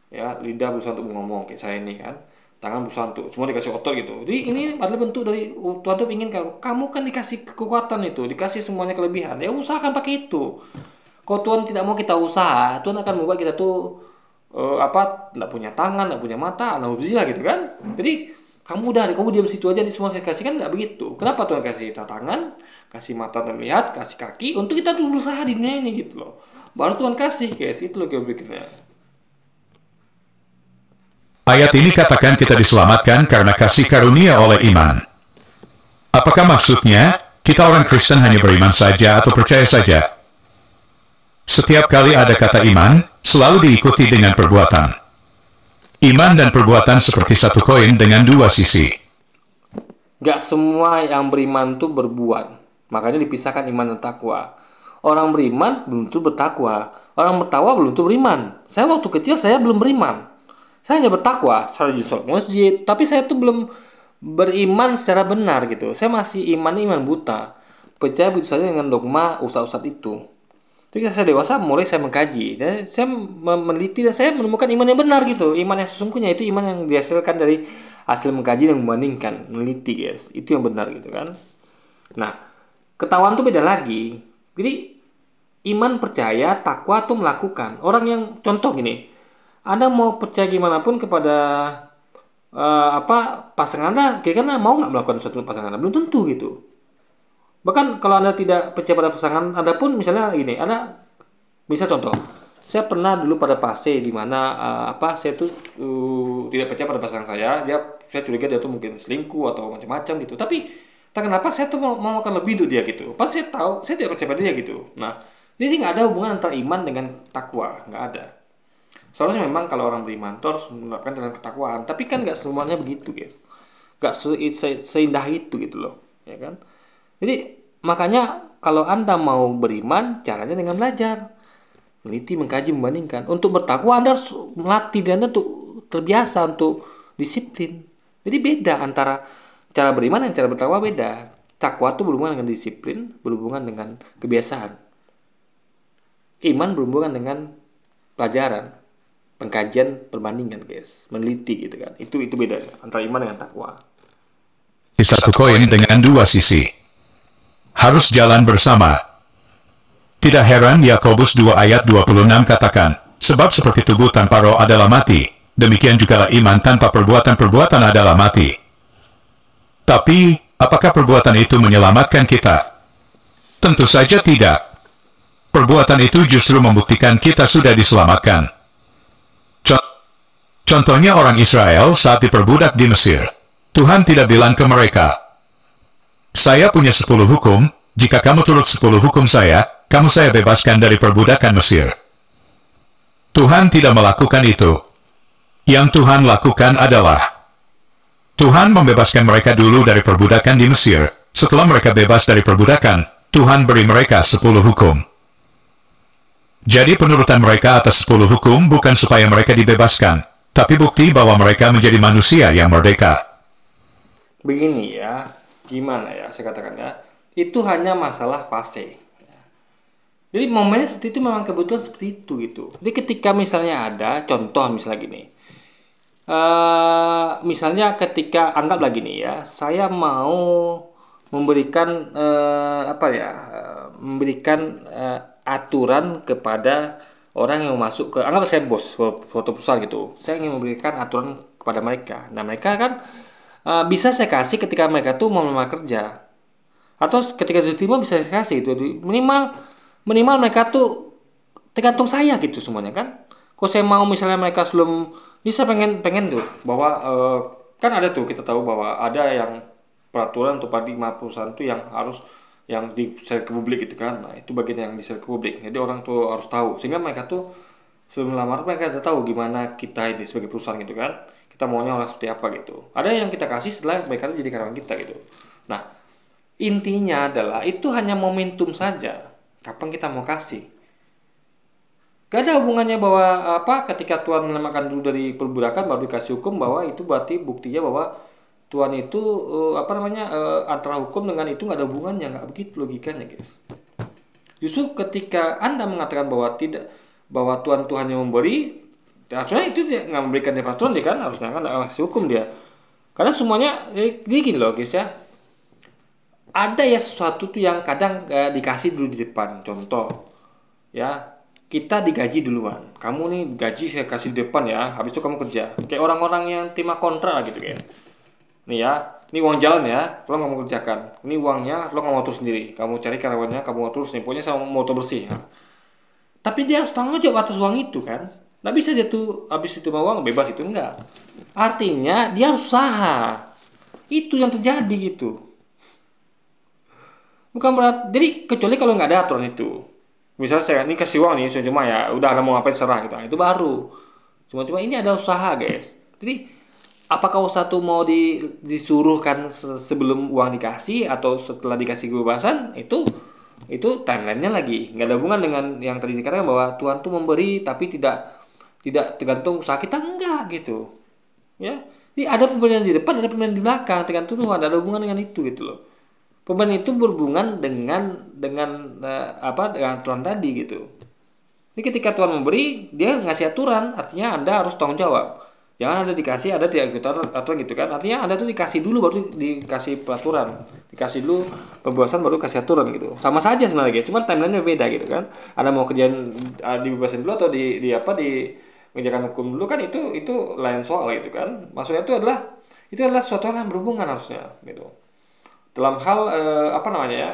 Ya, lidah berusaha untuk ngomong kayak saya ini kan. Tangan berusaha untuk, semua dikasih otot gitu. Jadi ini adalah bentuk dari Tuhan tuh ingin kamu kan dikasih kekuatan itu, dikasih semuanya kelebihan. Ya usahakan pakai itu. Kalau Tuhan tidak mau kita usaha, Tuhan akan membuat kita tuh nggak punya tangan, nggak punya mata, nauzubillah gitu kan. Jadi kamu diam situ aja, di semua saya kasih, kan nggak begitu. Kenapa Tuhan kasih kita tangan, kasih mata untuk melihat, kasih kaki untuk kita tuh berusaha di dunia ini gitu loh. Baru Tuhan kasih guys, itu loh berikutnya. Ayat ini katakan kita diselamatkan karena kasih karunia oleh iman. Apakah maksudnya, kita orang Kristen hanya beriman saja atau percaya saja? Setiap kali ada kata iman, selalu diikuti dengan perbuatan. Iman dan perbuatan seperti satu koin dengan dua sisi. Gak semua yang beriman tuh berbuat. Makanya dipisahkan iman dan takwa. orang beriman belum tentu bertakwa. Orang bertakwa belum tentu beriman. Saya waktu kecil saya belum beriman. Saya hanya bertakwa, saya sholat masjid, tapi saya tuh belum beriman secara benar gitu. Saya masih iman buta. Percaya begitu saja dengan dogma ustadz-ustadz itu. Ketika saya dewasa, mulai saya mengkaji, dan saya meneliti dan saya menemukan iman yang benar gitu. Iman yang sesungguhnya itu iman yang dihasilkan dari hasil mengkaji dan membandingkan, meneliti guys. Itu yang benar gitu kan. Nah, ketahuan tuh beda lagi. Jadi iman percaya, takwa tuh melakukan. Orang yang contoh gini, Anda mau percaya gimana pun kepada pasangan Anda, kira-kira mau nggak melakukan sesuatu pasangan Anda? Belum tentu gitu. Bahkan kalau Anda tidak percaya pada pasangan Anda pun, misalnya gini, Anda bisa contoh, saya pernah dulu pada fase di mana saya tuh tidak percaya pada pasangan saya curiga dia tuh mungkin selingkuh atau macam-macam gitu. Tapi tak kenapa saya tuh mau makan lebih untuk dia gitu. Pas saya tahu saya tidak percaya pada dia gitu. Nah, jadi nggak ada hubungan antara iman dengan takwa, nggak ada. Seharusnya memang kalau orang beriman itu harus menerapkan dengan ketakwaan. Tapi kan nggak semuanya begitu guys. Nggak seindah itu gitu loh, ya kan? Jadi makanya kalau Anda mau beriman, caranya dengan belajar, meneliti, mengkaji, membandingkan. Untuk bertakwa Anda harus melatih diri Anda untuk terbiasa, untuk disiplin. Jadi beda antara cara beriman dan cara bertakwa beda. Takwa itu berhubungan dengan disiplin, berhubungan dengan kebiasaan. Iman berhubungan dengan pelajaran, pengkajian, perbandingan guys, meneliti gitu kan. Itu beda antara iman dengan takwa. Di satu koin dengan dua sisi. Harus jalan bersama. Tidak heran Yakobus 2 ayat 26 katakan, sebab seperti tubuh tanpa roh adalah mati, demikian juga iman tanpa perbuatan adalah mati. Tapi, apakah perbuatan itu menyelamatkan kita? Tentu saja tidak. Perbuatan itu justru membuktikan kita sudah diselamatkan. Contohnya orang Israel saat diperbudak di Mesir. Tuhan tidak bilang ke mereka, saya punya 10 hukum, jika kamu turut 10 hukum saya bebaskan dari perbudakan Mesir. Tuhan tidak melakukan itu. Yang Tuhan lakukan adalah, Tuhan membebaskan mereka dulu dari perbudakan di Mesir. Setelah mereka bebas dari perbudakan, Tuhan beri mereka 10 hukum. Jadi penurutan mereka atas 10 hukum bukan supaya mereka dibebaskan, tapi bukti bahwa mereka menjadi manusia yang merdeka. Begini ya. Gimana ya saya katakan ya, itu hanya masalah fase. Jadi momennya seperti itu, memang kebetulan seperti itu gitu. Jadi ketika misalnya ada contoh misalnya gini, misalnya ketika anggaplah gini ya, saya mau memberikan memberikan aturan kepada orang yang masuk ke, anggap saya bos suatu perusahaan gitu, saya ingin memberikan aturan kepada mereka. Nah mereka kan bisa saya kasih ketika mereka tuh mau melamar kerja, atau ketika diterima bisa saya kasih itu minimal mereka tuh tergantung saya gitu semuanya kan. Kalau saya mau misalnya mereka sebelum ini, saya pengen tuh bahwa kan ada tuh, kita tahu bahwa ada yang peraturan untuk paradigma perusahaan tuh yang harus yang di-share ke publik gitu kan. Nah itu bagian yang di-share ke publik, jadi orang tuh harus tahu sehingga mereka tuh sebelum melamar mereka udah tahu gimana kita ini sebagai perusahaan gitu kan. Kita maunya orang seperti apa gitu. Ada yang kita kasih setelah mereka itu jadi karyawan kita gitu. Nah, intinya adalah itu hanya momentum saja. Kapan kita mau kasih? Gak ada hubungannya bahwa ketika Tuhan menyelamatkan dulu dari perbudakan baru dikasih hukum, bahwa itu berarti buktinya bahwa Tuhan itu antara hukum dengan itu nggak ada hubungannya. Nggak begitu logikanya guys. Justru ketika Anda mengatakan bahwa Tuhan yang memberi, harusnya itu dia nggak memberikan dia peraturan, dia kan harusnya kan ngasih hukum dia. Karena semuanya gini loh guys ya. Ada ya sesuatu tuh yang kadang dikasih dulu di depan. Contoh ya, kita digaji duluan. Kamu nih gaji saya kasih di depan ya, habis itu kamu kerja. Kayak orang-orang yang terima kontrak gitu kan. Nih ya, ini uang jalan ya, lo nggak mau kerjakan. Ini uangnya lo nggak mau atur sendiri. Kamu cari karyawannya, kamu atur sendiri. Pokoknya sama motor bersih. Ya. Tapi dia harus tanggung jawab atas uang itu kan. Nggak bisa dia tuh habis itu mau uang bebas, itu enggak. Artinya dia harus usaha. Itu yang terjadi gitu. Bukan berarti, jadi kecuali kalau nggak ada aturan itu. Misalnya saya ini kasih uang nih, cuma ya udah ada mau ngapain serah gitu. Nah, itu baru. Cuma ini ada usaha guys. Jadi apakah usaha itu mau disuruhkan sebelum uang dikasih atau setelah dikasih kebebasan, itu itu timelinenya lagi nggak ada hubungan dengan yang tadi dikatakan bahwa Tuhan tuh memberi tapi tidak tergantung usaha kita, enggak gitu ya. Jadi ada pemberian di depan, ada pemberian di belakang, tergantung Tuhan, ada hubungan dengan itu gitu loh. Pemberian itu berhubungan dengan dengan aturan tadi gitu. Jadi ketika Tuhan memberi, dia ngasih aturan, artinya Anda harus tanggung jawab. Jangan ada dikasih, ada tidak aturan gitu kan. Artinya Anda tuh dikasih dulu baru dikasih peraturan. Dikasih dulu pembebasan baru kasih aturan gitu. Sama saja sebenarnya, cuma timelinenya beda gitu kan. Ada mau kerjaan dibebasin dulu atau di mengerjakan hukum dulu kan, itu lain soal gitu kan. Maksudnya itu adalah suatu hal yang berhubungan harusnya gitu. Dalam hal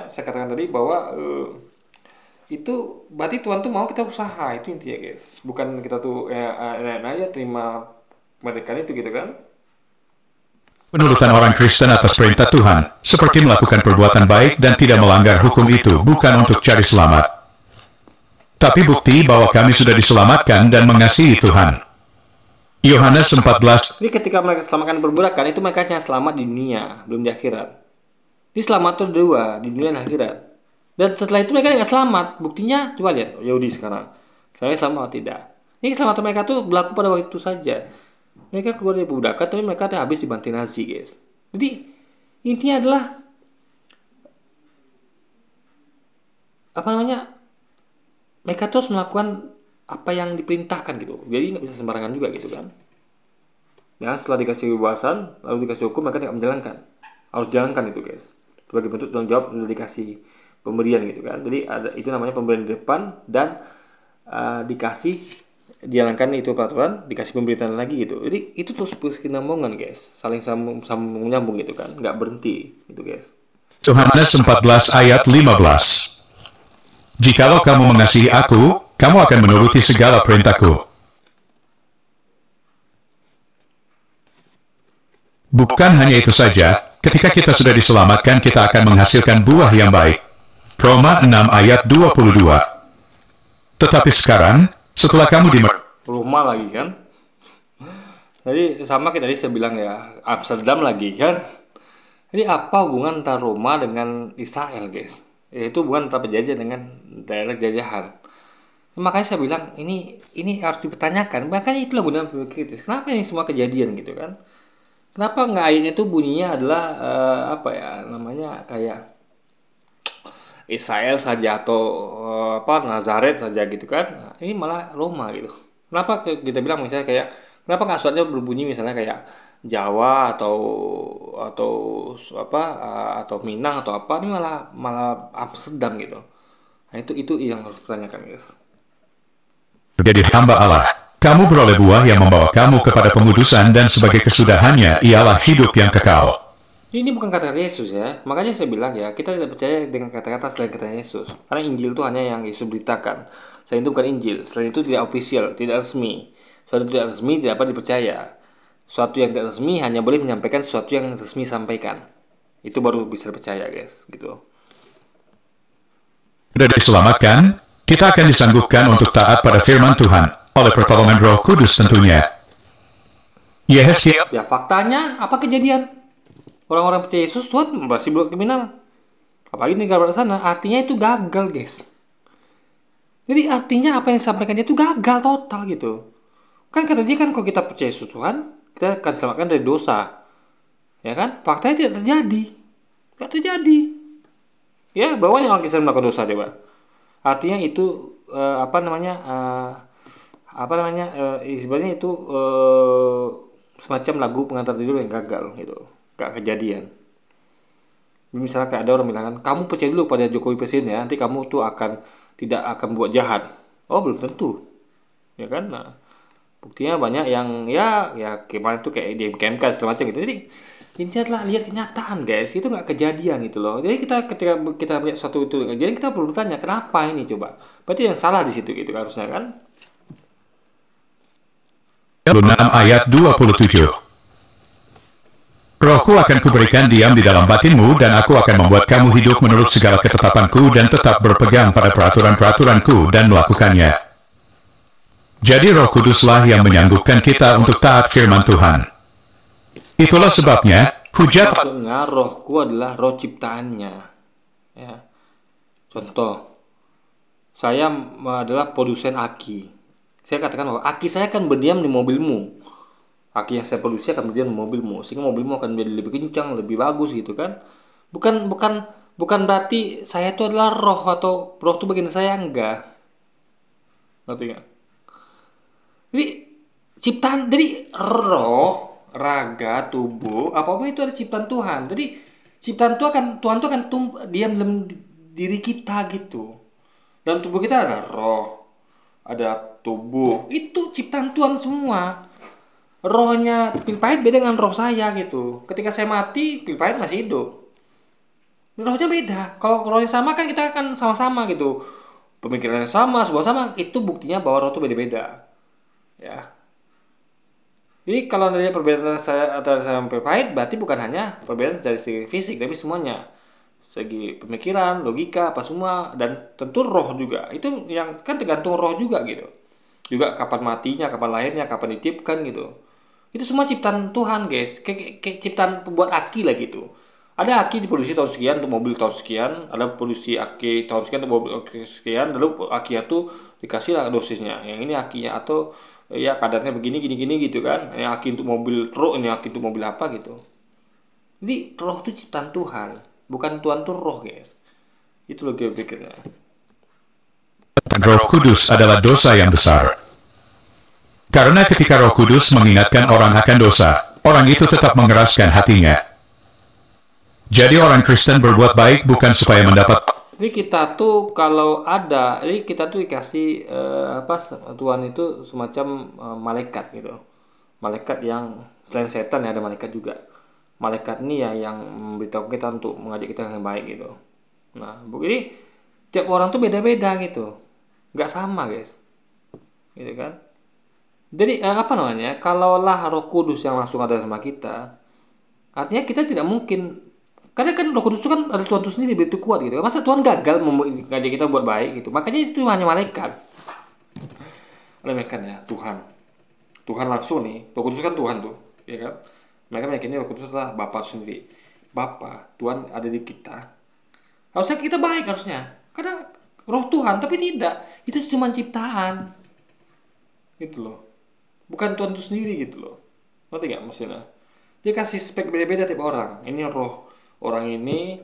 saya katakan tadi bahwa itu berarti Tuhan tuh mau kita usaha, itu intinya guys. Bukan kita tuh aja terima mereka itu gitu kan. Penurutan orang Kristen atas perintah Tuhan, seperti melakukan perbuatan baik dan tidak melanggar hukum itu bukan untuk cari selamat, tapi bukti bahwa kami sudah diselamatkan dan mengasihi Tuhan. Yohanes 14. Ini ketika mereka selamatkan perbudakan, itu mereka hanya selamat di dunia, belum di akhirat. Ini selamat itu dua, di dunia dan akhirat. Dan setelah itu mereka nggak selamat. Buktinya, coba lihat Yahudi sekarang. Sekarang selamat atau tidak. Ini keselamatan mereka tuh berlaku pada waktu itu saja. Mereka keluar dari perbudakan, tapi mereka habis dibanting Nazi, guys. Jadi, intinya adalah mereka terus melakukan apa yang diperintahkan gitu. Jadi nggak bisa sembarangan juga gitu kan. Ya, setelah dikasih kebebasan, lalu dikasih hukum, mereka tidak menjalankan. Harus jalankan itu guys. Sebagai bentuk tanggung jawab sudah dikasih pemberian gitu kan. Jadi itu namanya pemberian di depan dan dikasih dijalankan itu peraturan, dikasih pemberitaan lagi gitu. Jadi itu terus berkesinambungan guys, saling sambung menyambung gitu kan, nggak berhenti gitu guys. Yohanes 14 ayat 15. Jikalau kamu mengasihi aku, kamu akan menuruti segala perintahku. Bukan hanya itu saja, ketika kita sudah diselamatkan, kita akan menghasilkan buah yang baik. Roma 6 ayat 22. Tetapi sekarang, setelah kamu Roma lagi kan. Jadi sama kayak tadi saya bilang ya, Amsterdam lagi kan. Jadi apa hubungan antara Roma dengan Israel guys? Yaitu hubungan antara penjajah dengan daerah jajahan. Makanya saya bilang ini harus dipertanyakan. Makanya itulah gunanya berpikir kritis. Kenapa ini semua kejadian gitu kan? Kenapa nggak ayatnya itu bunyinya adalah kayak Israel saja atau Nazaret saja gitu kan? Nah, ini malah Roma gitu. Kenapa kita bilang misalnya kayak kenapa nggak suratnya berbunyi misalnya kayak Jawa atau Minang atau apa, ini malah Amsterdam gitu. Nah itu yang harus ditanyakan guys. Jadi hamba Allah, kamu beroleh buah yang membawa kamu kepada pengudusan dan sebagai kesudahannya ialah hidup yang kekal. Ini bukan kata Yesus ya, makanya saya bilang ya, kita tidak percaya dengan kata-kata selain kata Yesus. Karena Injil itu hanya yang Yesus beritakan. Selain itu bukan Injil, selain itu tidak official, tidak resmi. Sesuatu tidak resmi tidak dapat dipercaya. Sesuatu yang tidak resmi hanya boleh menyampaikan sesuatu yang resmi sampaikan. Itu baru bisa dipercaya guys, gitu. Sudah diselamatkan, kita akan disanggupkan untuk taat pada firman Tuhan, oleh pertolongan Roh Kudus tentunya. Yehezkiel. Ya faktanya, apa kejadian? Orang-orang percaya Yesus, Tuhan masih berbuat kriminal. Apalagi negara sana, artinya itu gagal guys. Jadi artinya apa yang disampaikan dia itu gagal total gitu. Kan kata dia kan kalau kita percaya Yesus Tuhan, kita akan diselamatkan dari dosa. Ya kan? Faktanya tidak terjadi. Tidak terjadi. Ya, bawahnya orang Kristen melakukan dosa coba. Artinya itu istilahnya itu semacam lagu pengantar tidur yang gagal gitu. Gak kejadian. Misalnya kayak ada orang bilang kan, kamu percaya dulu pada Jokowi presiden ya, nanti kamu tuh tidak akan buat jahat. Oh belum tentu, ya kan? Nah, buktinya banyak yang ya kemarin tuh kayak di MKMK segala macam gitu. Jadi intinya adalah lihat kenyataan guys, itu nggak kejadian gitu loh. Jadi ketika kita melihat suatu itu kejadian, kita perlu bertanya kenapa ini coba. Berarti yang salah di situ gitu harusnya kan? 6 ayat 27. Rohku akan kuberikan diam di dalam batinmu dan aku akan membuat kamu hidup menurut segala ketetapanku dan tetap berpegang pada peraturan-peraturanku dan melakukannya. Jadi Roh Kuduslah yang menyanggupkan kita untuk taat firman Tuhan. Itulah sebabnya, hujat rohku adalah roh ciptaannya. Ya. Contoh, saya adalah produsen aki. Saya katakan bahwa aki saya akan berdiam di mobilmu. Aki yang saya produksi akan berdiam di mobilmu, sehingga mobilmu akan menjadi lebih kencang, lebih bagus gitu kan. Bukan berarti saya itu adalah roh atau roh itu bagian saya, enggak. Ngerti nggak? Jadi ciptaan, jadi roh, raga, tubuh, apapun itu ada ciptaan Tuhan. Jadi ciptaan Tuhan itu akan diam dalam diri kita gitu. Dalam tubuh kita ada roh, ada tubuh, itu ciptaan Tuhan semua. Rohnya pil pahit beda dengan roh saya gitu. Ketika saya mati, pil pahit masih hidup. Rohnya beda. Kalau rohnya sama kan kita akan sama-sama gitu. Pemikirannya sama, semua sama. Itu buktinya bahwa roh itu beda-beda. Ya. Jadi kalau dari perbedaan saya antara saya dan pil pahit, berarti bukan hanya perbedaan dari segi fisik, tapi semuanya. Segi pemikiran, logika, apa semua, dan tentu roh juga. Itu yang kan tergantung roh juga gitu. Juga kapan matinya, kapan lahirnya, kapan dititipkan gitu. Itu semua ciptaan Tuhan, guys. Kayak ciptaan pembuat aki lah gitu. Ada aki diproduksi tahun sekian untuk mobil tahun sekian, ada produksi aki tahun sekian untuk mobil sekian, lalu aki itu dikasih lah dosisnya. Yang ini akinya atau ya kadarnya begini gini gitu kan. Yang aki untuk mobil truk, ini aki untuk mobil apa gitu. Jadi roh itu ciptaan Tuhan, bukan Tuhan tuh roh, guys. Itu loh gue pikirnya. Roh Kudus adalah dosa yang besar. Karena ketika Roh Kudus mengingatkan orang akan dosa, orang itu tetap mengeraskan hatinya. Jadi orang Kristen berbuat baik bukan supaya mendapat. Jadi kita tuh kalau ada, jadi kita tuh dikasih Tuhan itu semacam malaikat gitu. Malaikat yang selain setan ya, ada malaikat juga. Malaikat ini ya yang memberitahu kita untuk mengajak kita yang baik gitu. Nah, jadi tiap orang tuh beda-beda gitu. Nggak sama, guys. Gitu kan? Jadi kalaulah Roh Kudus yang langsung ada sama kita, artinya kita tidak mungkin, karena kan Roh Kudus itu kan ada Tuhan itu sendiri, begitu kuat gitu. Masa Tuhan gagal mengajak kita buat baik gitu? Makanya itu hanya malaikat. Ada malaikat ya, Tuhan langsung nih. Roh Kudus kan Tuhan tuh, ya kan? Mereka meyakini Roh Kudus adalah Bapa sendiri. Bapa, Tuhan ada di kita. Harusnya kita baik harusnya, karena Roh Tuhan, tapi tidak. Itu cuma ciptaan, gitu loh. Bukan Tuhan itu sendiri gitu loh. Ngerti gak maksudnya? Dia kasih spek beda-beda tiap orang. Ini roh orang ini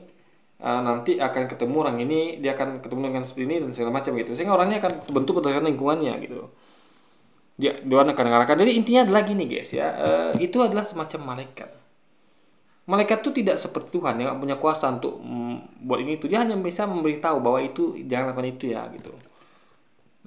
nanti akan ketemu orang ini, dia akan ketemu dengan seperti ini dan segala macam gitu. Sehingga orangnya akan terbentuk berdasarkan lingkungannya gitu. Dia akan mengarahkan. Jadi intinya adalah gini, guys ya. Itu adalah semacam malaikat. Malaikat itu tidak seperti Tuhan yang punya kuasa untuk buat ini itu. Dia hanya bisa memberitahu bahwa itu jangan lakukan itu ya gitu.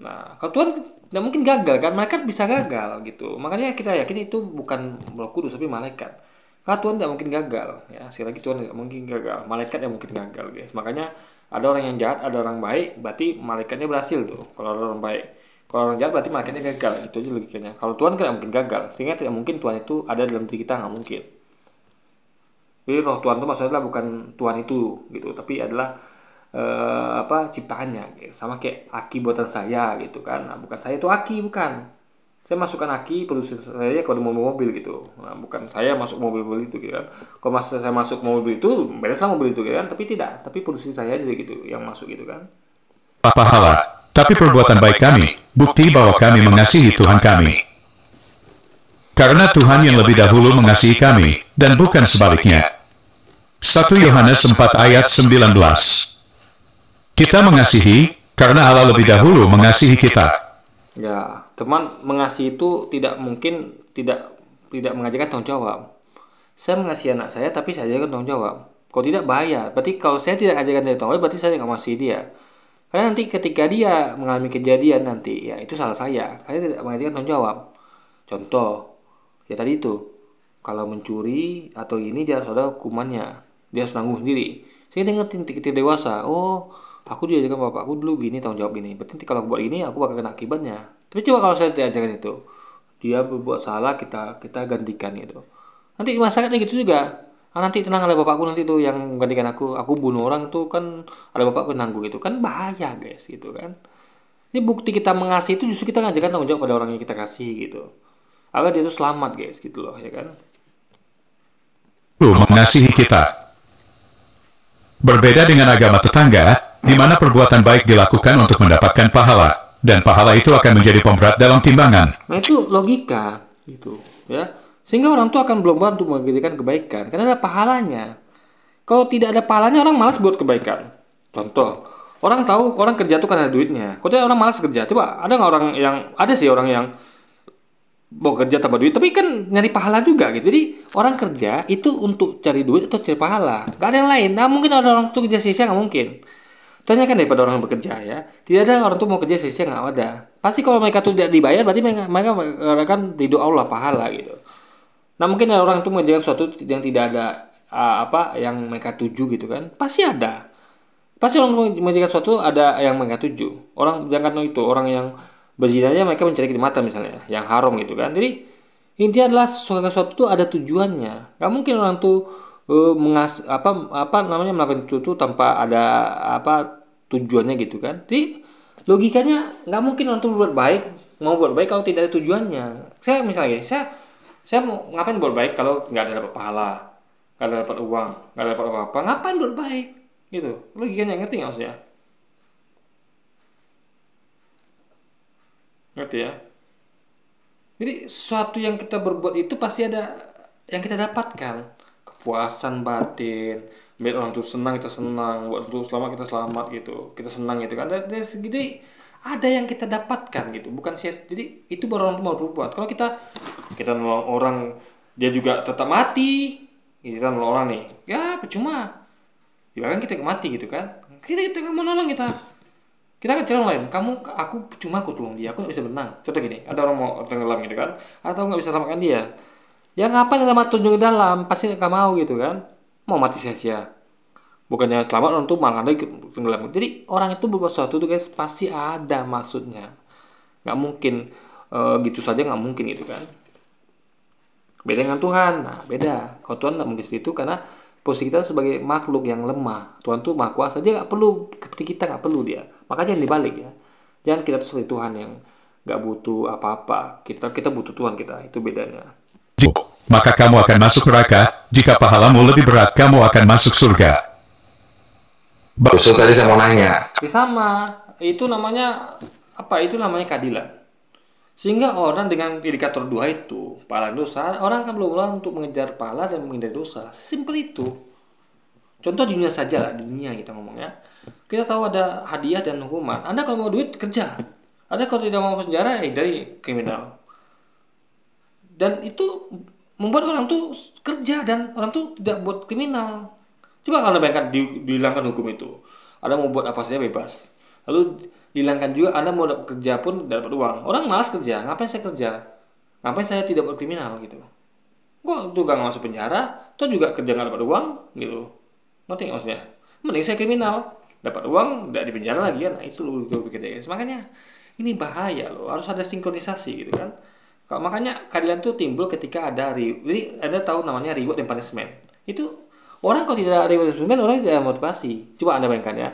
Nah, kalau Tuhan tidak mungkin gagal kan, malaikat bisa gagal gitu. Makanya kita yakin itu bukan Roh Kudus tapi malaikat. Karena Tuhan tidak mungkin gagal ya. Sekali lagi Tuhan tidak mungkin gagal. Malaikat yang mungkin gagal, guys. Makanya ada orang yang jahat, ada orang baik, berarti malaikatnya berhasil tuh. Kalau ada orang baik, kalau orang jahat berarti malaikatnya gagal. Itu aja logikanya. Kalau Tuhan tidak mungkin gagal, sehingga tidak mungkin Tuhan itu ada dalam diri kita, nggak mungkin. Jadi roh Tuhan itu maksudnya bukan Tuhan itu gitu, tapi adalah ciptaannya gitu. Sama kayak aki buatan saya gitu kan. Nah, bukan saya itu aki, bukan. Saya masukkan aki produksi saya kalau mobil gitu. Nah, bukan saya masuk mobil itu gitu kan. Kalau saya masuk mobil itu beda sama mobil itu gitu kan, tapi tidak, tapi produksi saya aja gitu yang masuk gitu kan. Pahala, tapi perbuatan baik kami, bukti bahwa kami mengasihi Tuhan kami. Karena Tuhan yang lebih dahulu mengasihi kami, dan bukan sebaliknya. 1 Yohanes 4 ayat 19. Kita mengasihi, karena Allah lebih dahulu mengasihi kita. Ya, teman, mengasihi itu tidak mungkin tidak mengajarkan tanggung jawab. Saya mengasihi anak saya, tapi saya ajarkan tanggung jawab. Kalau tidak bahaya. Berarti kalau saya tidak ajarkan dia tanggung jawab, berarti saya tidak mengasihi dia. Karena nanti ketika dia mengalami kejadian nanti, ya itu salah saya. Saya tidak mengajarkan tanggung jawab. Contoh, ya tadi itu, kalau mencuri atau ini dia harus ada hukumannya. Dia harus nanggung sendiri. Saya ngerti ketika dewasa, oh, aku diajarkan bapakku dulu gini, tanggung jawab gini. Berarti kalau aku buat gini, aku bakal kena akibatnya. Tapi coba kalau saya diajarkan itu, dia berbuat salah, kita gantikan gitu. Nanti masyarakatnya gitu juga. Nanti tenang, ada bapakku nanti tuh yang gantikan aku bunuh orang tuh kan ada bapakku nanggung gitu. Kan bahaya, guys, gitu kan. Ini bukti kita mengasihi itu justru kita ngajarkan tanggung jawab pada orang yang kita kasih gitu. Agar dia itu selamat, guys, gitu loh, ya kan. Mengasihi kita. Berbeda dengan agama tetangga, di mana perbuatan baik dilakukan untuk mendapatkan pahala, dan pahala itu akan menjadi pemberat dalam timbangan. Nah itu logika gitu ya. Sehingga orang tuh akan berlomba untuk mengerjakan kebaikan karena ada pahalanya. Kalau tidak ada pahalanya orang malas buat kebaikan. Contoh, orang tahu orang kerja tuh karena duitnya. Kalau orang malas kerja, coba ada nggak orang yang ada sih orang yang mau kerja tanpa duit, tapi kan nyari pahala juga gitu. Jadi orang kerja itu untuk cari duit atau cari pahala, gak ada yang lain. Nah mungkin ada orang tuh kerja sia-sia, nggak mungkin. Tanyakan daripada orang yang bekerja ya. Tidak ada orang tuh mau kerja sia-sia, nggak ada. Pasti kalau mereka tuh tidak dibayar, berarti mereka akan ridho Allah pahala gitu. Nah mungkin ada orang tuh mengerjakan sesuatu yang tidak ada yang mereka tuju gitu kan. Pasti ada. Pasti orang mengerjakan sesuatu ada yang mereka tuju. Orang jangan itu orang yang berzinanya mereka mencari kenikmatan misalnya, yang haram gitu kan. Jadi intinya adalah sesuatu itu ada tujuannya. Gak mungkin orang tuh melakukan itu tanpa ada tujuannya gitu kan. Jadi logikanya nggak mungkin orang tuh mau buat baik kalau tidak ada tujuannya. Saya misalnya saya mau ngapain buat baik kalau nggak ada dapat pahala, nggak ada dapat uang, nggak ada dapat apa-apa, ngapain buat baik gitu. Logikanya ngerti nggak maksudnya? Ngerti ya? Jadi sesuatu yang kita berbuat itu pasti ada yang kita dapatkan. Kepuasan batin, biar orang tuh senang kita senang, buat tuh selamat kita selamat gitu. Kita senang gitu kan. Jadi ada yang kita dapatkan gitu, bukan jadi itu baru orang tuh mau berbuat. Kalau kita nolong orang dia juga tetap mati, kita nolong orang nih, ya percuma. Ya kan kita mati gitu kan. Kita nggak mau nolong kita kan cara lain, aku tolong dia, aku nggak bisa berenang. Contoh gini, ada orang mau tenggelam gitu kan, atau nggak bisa selamatkan dia, ya ngapain sama terjun ke dalam, pasti nggak mau gitu kan, mau mati sia-sia. Bukannya selamat orang tuh malah lagi tenggelam. Jadi orang itu berbuat sesuatu tuh guys pasti ada maksudnya, nggak mungkin gitu saja nggak mungkin gitu kan. Beda dengan Tuhan, nah beda. Kalau Tuhan nggak mungkin seperti itu karena posisi kita sebagai makhluk yang lemah. Tuhan tuh maha kuasa, dia nggak perlu seperti kita, nggak perlu dia. Makanya jangan dibalik ya. Jangan kita tuh seperti Tuhan yang nggak butuh apa-apa. Kita butuh Tuhan kita, itu bedanya. Maka kamu akan masuk neraka. Jika pahalamu lebih berat, kamu akan masuk surga. Justru tadi saya mau nanya. Sama, itu namanya apa? Itu namanya keadilan. Sehingga orang dengan indikator 2 itu, pahala dosa, orang akan berulang untuk mengejar pahala dan menghindari dosa. Simpel itu. Contoh di dunia saja lah, di dunia kita ngomongnya. Kita tahu ada hadiah dan hukuman. Anda kalau mau duit, kerja. Anda kalau tidak mau penjara, dari kriminal. Dan itu membuat orang tuh kerja dan orang tuh tidak buat kriminal. Coba kalau bayangkan dihilangkan hukum itu. Anda mau buat apa saja bebas. Lalu dihilangkan juga Anda mau dapat kerja pun tidak dapat uang. Orang malas kerja, ngapain saya kerja? Ngapain saya tidak buat kriminal gitu? Kok juga nggak masuk penjara, toh juga kerja nggak dapat uang gitu. Ngerti nggak maksudnya? Mending saya kriminal, dapat uang, tidak di penjara lagi kan? Nah, itu loh pikir guys. Makanya ini bahaya loh, harus ada sinkronisasi gitu kan. Makanya keadilan itu timbul ketika ada jadi ada tahu namanya reward dan punishment. Itu orang kalau tidak ada reward dan punishment, orang tidak motivasi. Coba Anda bayangkan ya,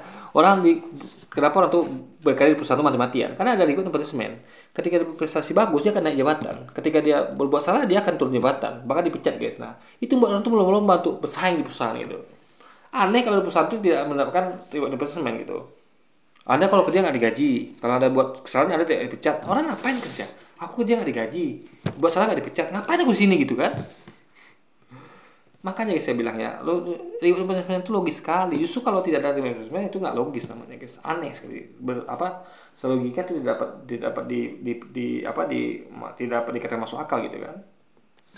kenapa orang tuh berkarir di perusahaan itu mati-matian? Karena ada reward dan punishment. Ketika dia prestasi bagus, dia akan naik jabatan. Ketika dia berbuat salah, dia akan turun jabatan, bahkan dipecat guys. Nah, itu buat orang tuh belum untuk bersaing di perusahaan itu. Aneh kalau di perusahaan itu tidak mendapatkan reward dan punishment gitu. Anda kalau kerja nggak digaji, kalau ada buat kesalahan Anda tidak dipecat. Orang ngapain kerja? Aku kerja nggak digaji, buat salah nggak dipecat. Ngapain aku di sini gitu kan? Makanya saya bilang ya, reward punishment itu logis sekali. Justru kalau tidak ada reward punishment itu nggak logis namanya guys. Aneh sekali. Selogika itu tidak dapat dikatakan masuk akal gitu kan.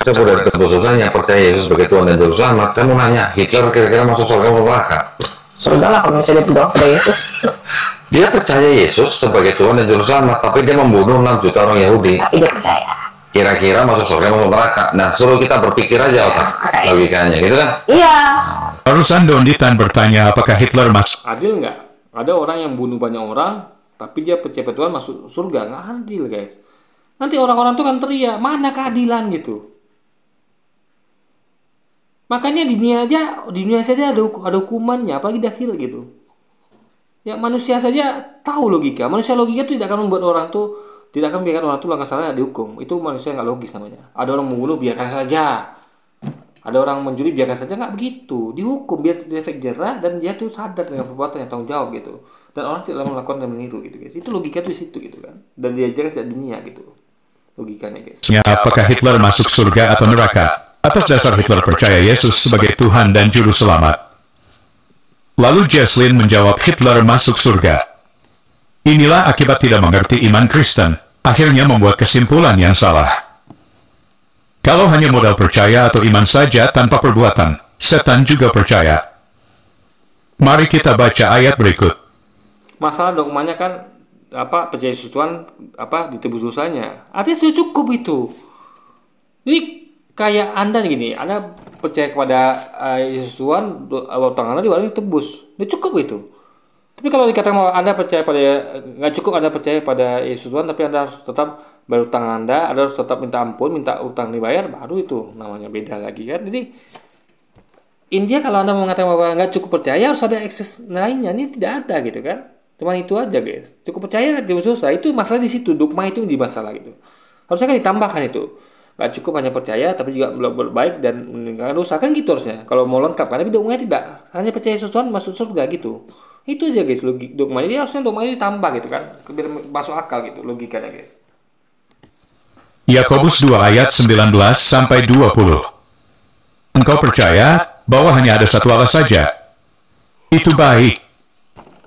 Saya udah keputusannya percaya Yesus sebagai Tuhan dan Juru Selamat. Saya mau nanya, Hitler kira-kira masuk surga atau neraka? Surga lah kalau misalnya dia berdoa pada Yesus. Dia percaya Yesus sebagai Tuhan dan Juru Selamat, tapi dia membunuh 6 juta orang Yahudi. Tapi dia percaya. Kira-kira masuk surga masuk neraka. Nah, suruh kita berpikir aja otak logikanya, gitu kan? Iya. Barusan Donditan bertanya apakah Hitler masuk. Adil nggak? Ada orang yang bunuh banyak orang, tapi dia percaya Tuhan masuk surga. Nggak adil guys. Nanti orang-orang tuh kan teriak, mana keadilan gitu. Makanya di dunia saja ada hukumannya, apalagi di akhirat gitu. Ya manusia saja tahu logika. Manusia logika itu tidak akan membuat orang tuh, tidak akan membiarkan orang tuh langkah salah dihukum. Itu manusia nggak logis namanya. Ada orang membunuh, biarkan saja. Ada orang mencuri biarkan saja, nggak begitu. Dihukum biar tidak efek jerah dan dia tuh sadar dengan perbuatannya, tanggung jawab gitu. Dan orang tidak melakukan dan meniru gitu guys. Itu logika tuh di situ gitu kan. Dan diajarkan sejak dunia gitu. Logikanya guys. Apakah Hitler masuk surga atau neraka? Atas dasar Hitler percaya Yesus sebagai Tuhan dan Juru Selamat. Lalu Jesslyn menjawab Hitler masuk surga. Inilah akibat tidak mengerti iman Kristen, akhirnya membuat kesimpulan yang salah. Kalau hanya modal percaya atau iman saja tanpa perbuatan, setan juga percaya. Mari kita baca ayat berikut. Masalah dogmanya kan percaya Yesus Tuhan ditebus dosanya. Artinya sudah cukup itu. Jadi kayak Anda gini, Anda percaya kepada Yesus Tuhan, utang Anda ditebus. Udah cukup itu. Tapi kalau dikatakan bahwa Anda percaya pada, nggak cukup Anda percaya pada Yesus Tuhan, tapi Anda harus tetap bayar utang Anda harus tetap minta ampun, minta utang dibayar, baru itu namanya beda lagi kan. Jadi India kalau Anda mengatakan bahwa nggak cukup percaya, harus ada akses lainnya. Ini tidak ada gitu kan. Cuma itu aja guys. Cukup percaya tidak susah. Itu masalah di situ. Dogma itu di masalah gitu. Harusnya kan ditambahkan itu. Nggak cukup hanya percaya, tapi juga berbaik dan meninggalkan dosa kan gitu harusnya. Kalau mau lengkap kan, tapi dogmanya tidak. Hanya percaya Yesus Tuhan masuk surga gitu. Itu aja guys dogma. Jadi harusnya dogma itu ditambah gitu kan. Biar masuk akal gitu logikanya guys. Yakobus 2 ayat 19 sampai 20. Engkau percaya bahwa hanya ada satu Allah saja. Itu baik.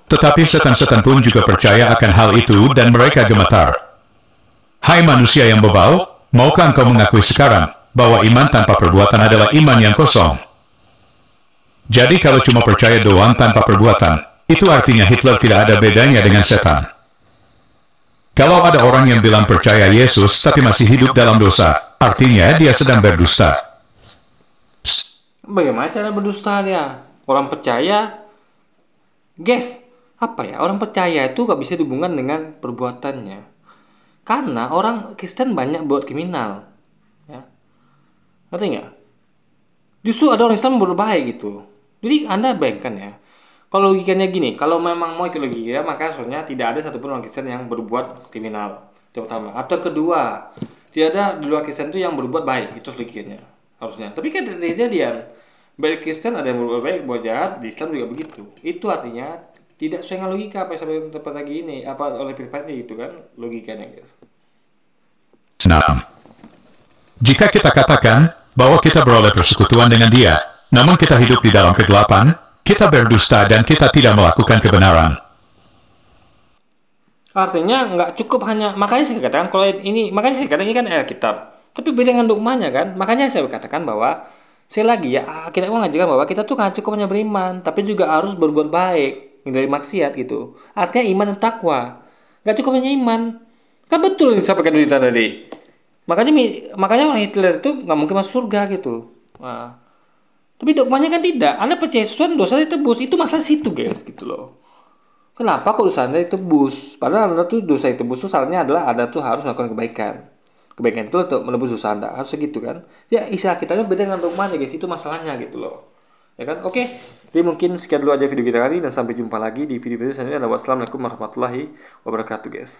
Tetapi setan-setan pun juga percaya akan hal itu dan mereka gemetar. Hai manusia yang bebal, maukah engkau mengakui sekarang bahwa iman tanpa perbuatan adalah iman yang kosong? Jadi kalau cuma percaya doang tanpa perbuatan, itu artinya Hitler tidak ada bedanya dengan setan. Kalau ada orang yang bilang percaya Yesus tapi masih hidup dalam dosa, artinya dia sedang berdusta. Bagaimana cara berdusta dia? Orang percaya, guys, orang percaya itu gak bisa dihubungkan dengan perbuatannya. Karena orang Kristen banyak buat kriminal. Ya. Ngerti nggak? Justru ada orang Islam berbaik gitu. Jadi Anda bayangkan ya. Kalau logikanya gini, kalau memang mau ikut logika, maka sebenarnya tidak ada satupun orang Kristen yang berbuat kriminal. Itu pertama. Atau kedua, tidak ada di luar Kristen itu yang berbuat baik. Itu logikanya. Harusnya. Tapi kan kejadian. Baik Kristen ada yang berbuat baik, berbuat jahat, di Islam juga begitu. Itu artinya tidak sesuai dengan logika apa yang sampai tempat lagi ini, oleh pribadi itu kan logikanya guys. Nah, jika kita katakan bahwa kita beroleh persekutuan dengan dia, namun kita hidup di dalam kegelapan, kita berdusta dan kita tidak melakukan kebenaran. Artinya nggak cukup hanya, makanya saya katakan kalau ini, makanya saya katakan ini kan Alkitab, tapi beda dengan dogmanya kan. Makanya saya katakan bahwa sekali lagi ya, kita mengajarkan bahwa kita tuh nggak cukup hanya beriman, tapi juga harus berbuat baik, hindari maksiat gitu. Artinya iman dan takwa. Nggak cukup hanya iman. Kan betul yang disampaikan Dita tadi. Makanya orang Hitler itu nggak mungkin masuk surga gitu. Nah, tapi dogmanya kan tidak. Anda percaya sesuatu dosa ditebus. Itu masalah situ guys gitu loh. Kenapa kok dosa Anda ditebus? Padahal Anda tuh dosa ditebus tuh salahnya adalah Anda tuh harus melakukan kebaikan. Kebaikan itu untuk menebus dosa Anda. Harus segitu kan. Ya istilah kita kan beda dengan dogmanya guys. Itu masalahnya gitu loh. Ya kan? Oke. Jadi mungkin sekian dulu aja video kita kali. Dan sampai jumpa lagi di video-video selanjutnya. Wassalamualaikum warahmatullahi wabarakatuh guys.